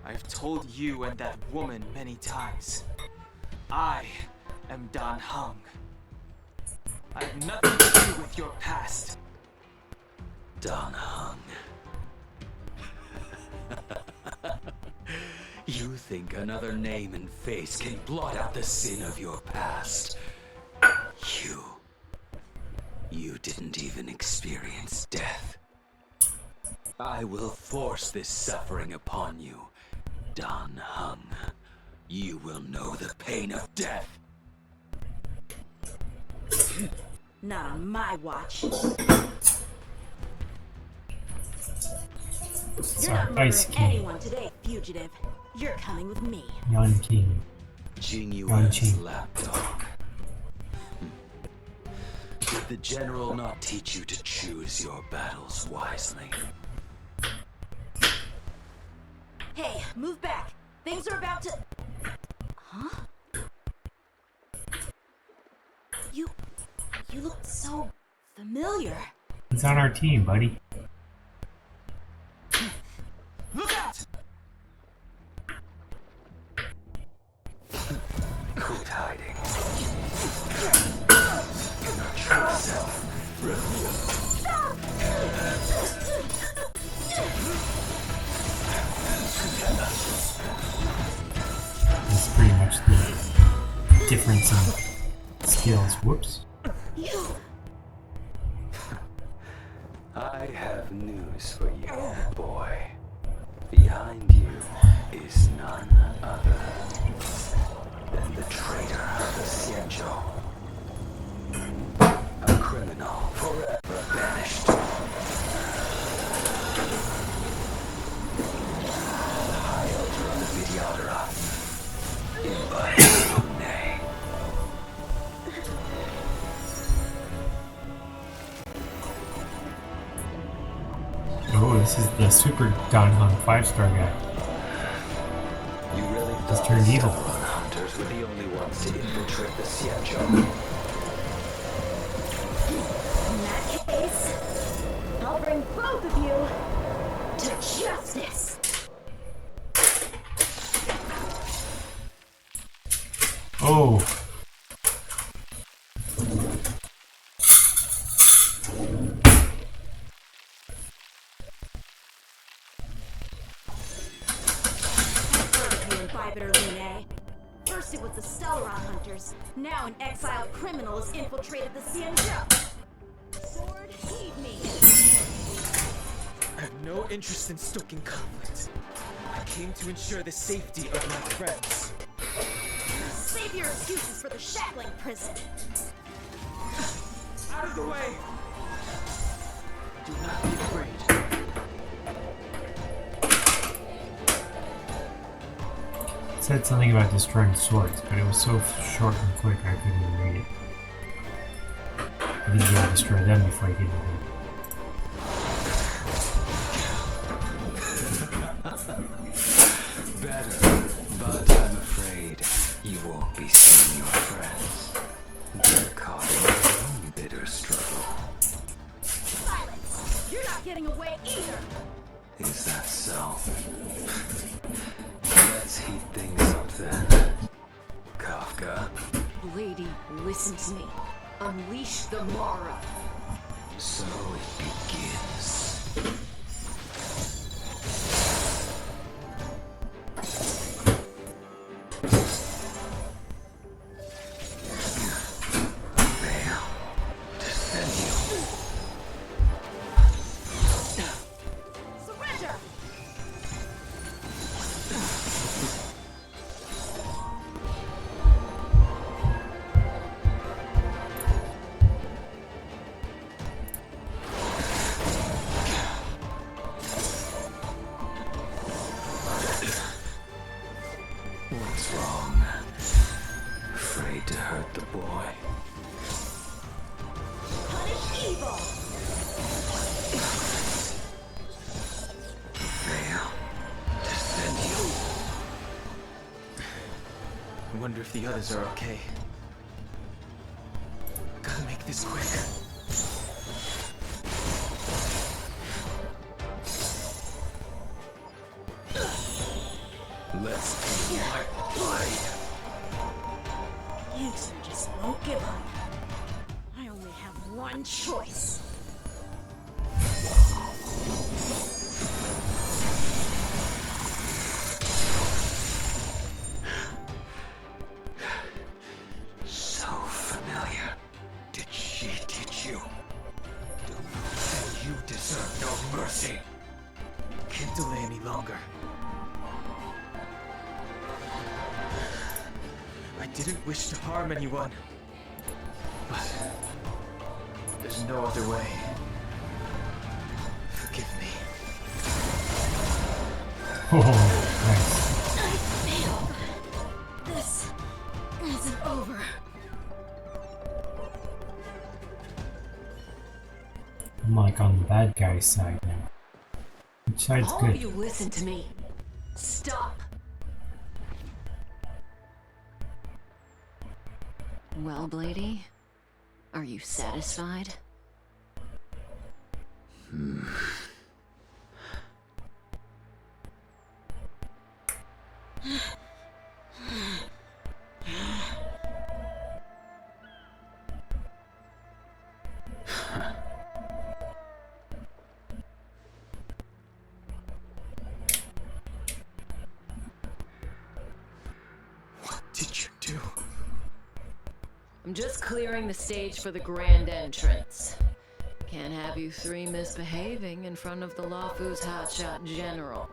I've told you and that woman many times. I am Dan Heng. I have nothing to do with your past. Dan Heng. You think another name and face can blot out the sin of your past? You didn't even experience death. I will force this suffering upon you, Dan Heng. You will know the pain of death. Not on my watch. You're not Ice murdering King. anyone today, fugitive. You're coming with me. Yan King. Jing Yan Yuan's Qing. lapdog. Did the general not teach you to choose your battles wisely? Hey, move back. Things are about to... Huh? You look so familiar. He's on our team, buddy. Look out! Quit hiding. Your true self revealed. That's pretty much the difference in skills. Whoops. I have news for you, boy. Behind you is none other than the traitor of the Xianzhou. A criminal forever banished. High Elder of the Vidyadhara. Embodied Nay. Oh, this is the Super Dan Heng 5-star guy. You really He's thought turned the evil. Stone Hunters were the only ones to infiltrate the Xianzhou? In that case, I'll bring both of you to justice. Oh. First it was the Stellaron Hunters. Now an exiled criminal has infiltrated the Xianzhou. Sword, heed me. I have no interest in stoking conflict. I came to ensure the safety of my friends. Save your excuses for the shackling prison. Out of the way! Do not be afraid. It said something about destroying swords, but it was so short and quick I couldn't even read it. I think you gotta destroy them before you get to them. Better, but I'm afraid you won't be seeing your friends. They're caught in their own bitter struggle. Silence! You're not getting away either! Is that so? Let's heat things up then. Kafka. Lady, listen to me. Unleash the Mara. So it begins. Surrender! What's wrong? Afraid to hurt the boy? Punish evil! Veil. Defend you. I wonder if the others are okay. Gotta make this quick. Let's do my blade. You two just won't give up. I only have one choice. So familiar. Did she teach you? Do that you deserve no mercy. Can't delay any longer. I didn't wish to harm anyone. But there's no other way. Forgive me. Oh, nice. I failed. This isn't over. I'm like on the bad guy's side now. Which side's All good? of you listen to me. Stop. Well, Blady, are you satisfied? What did you do? I'm just clearing the stage for the grand entrance. Can't have you three misbehaving in front of the Lawfu's hotshot general.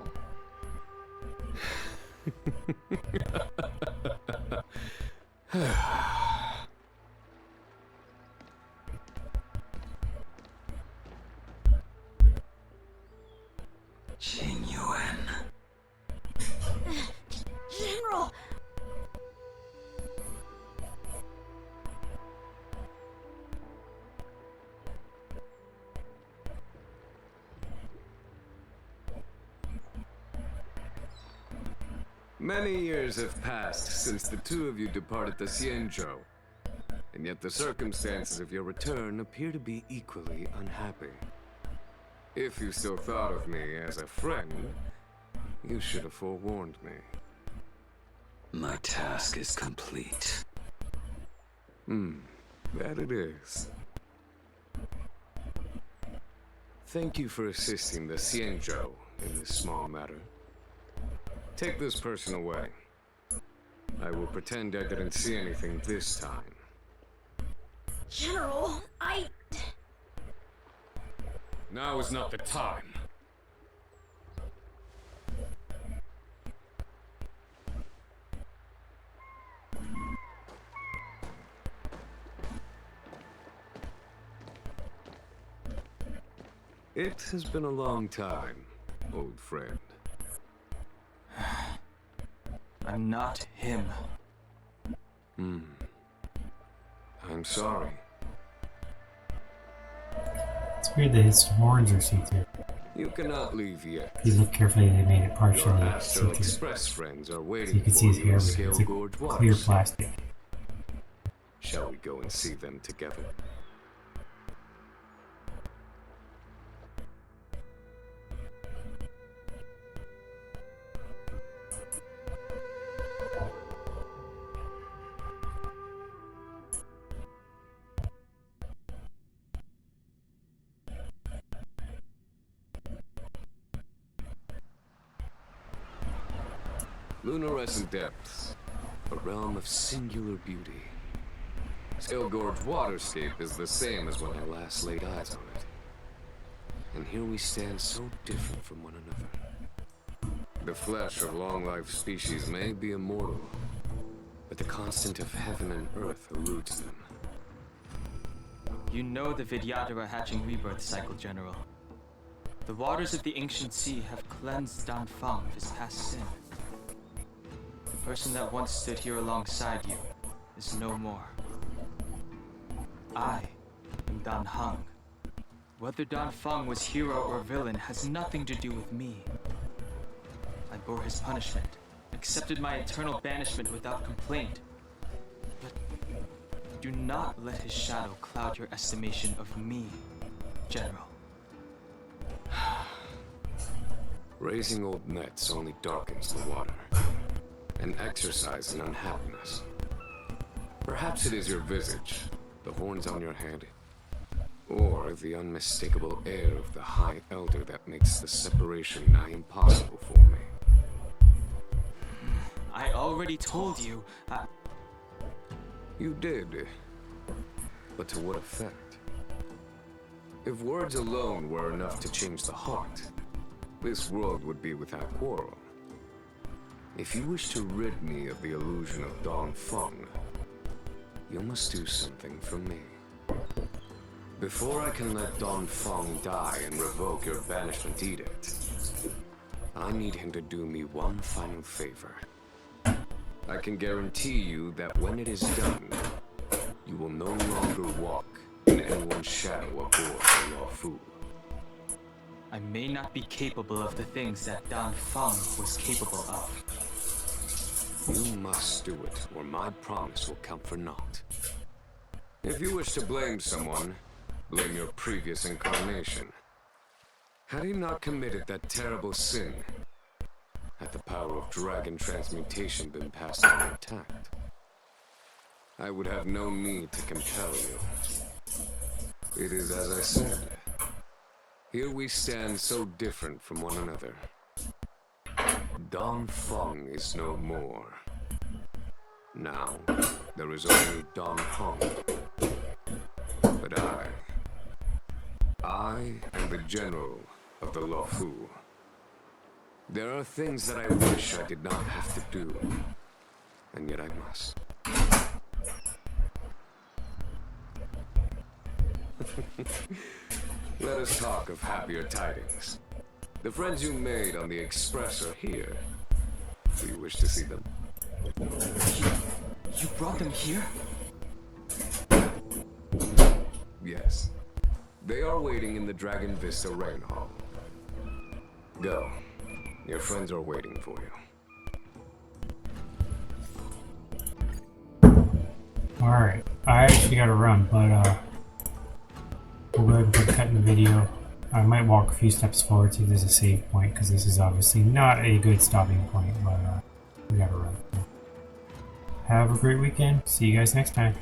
Genuine. General! Many years have passed since the two of you departed the Xianzhou, and yet the circumstances of your return appear to be equally unhappy. If you still thought of me as a friend, you should have forewarned me. My task is complete. That it is. Thank you for assisting the Xianzhou in this small matter. Take this person away. I will pretend I didn't see anything this time. General, Now is not the time. It has been a long time, old friend. I'm not him. I'm sorry. It's weird that his horns are see-through. You cannot leave yet. If you look carefully, they made it Your partially Astral see-through. Express friends are So waiting you can see his for hair, you but in Scale it's a Gorge clear Waterscape. plastic. Shall we go and see them together? Luminescent depths, a realm of singular beauty. Scale Gorge Waterscape is the same as when I last laid eyes on it. And here we stand so different from one another. The flesh of long-life species may be immortal, but the constant of heaven and earth eludes them. You know the Vidyadhara hatching rebirth cycle, General. The waters of the ancient sea have cleansed Danfang of his past sin. The person that once stood here alongside you is no more. I am Dan Heng. Whether Danfang was hero or villain has nothing to do with me. I bore his punishment, accepted my eternal banishment without complaint. But do not let his shadow cloud your estimation of me, General. Raising old nets only darkens the water. an exercise in unhappiness. Perhaps it is your visage, the horns on your head, or the unmistakable air of the High Elder that makes the separation nigh impossible for me. I already told you. You did. But to what effect? If words alone were enough to change the heart, this world would be without quarrel. If you wish to rid me of the illusion of Dongfeng, you must do something for me. Before I can let Dongfeng die and revoke your banishment edict, I need him to do me one final favor. I can guarantee you that when it is done, you will no longer walk in anyone's shadow aboard the Luofu. I may not be capable of the things that Dongfeng was capable of. You must do it, or my promise will count for naught. If you wish to blame someone, blame your previous incarnation. Had he not committed that terrible sin, had the power of dragon transmutation been passed on intact, I would have no need to compel you. It is as I said. Here we stand so different from one another. Dongfeng is no more. Now, there is only Dongfeng. But I am the general of the Luofu. There are things that I wish I did not have to do, and yet I must. Let us talk of happier tidings. The friends you made on the Express are here. Do you wish to see them? You brought them here? Yes. They are waiting in the Dragon Vista Rain Hall. Go. Your friends are waiting for you. Alright, I actually gotta run, but we'll go ahead and put a cut in the video. I might walk a few steps forward, see if there's a save point, because this is obviously not a good stopping point, but we gotta run. Have a great weekend. See you guys next time.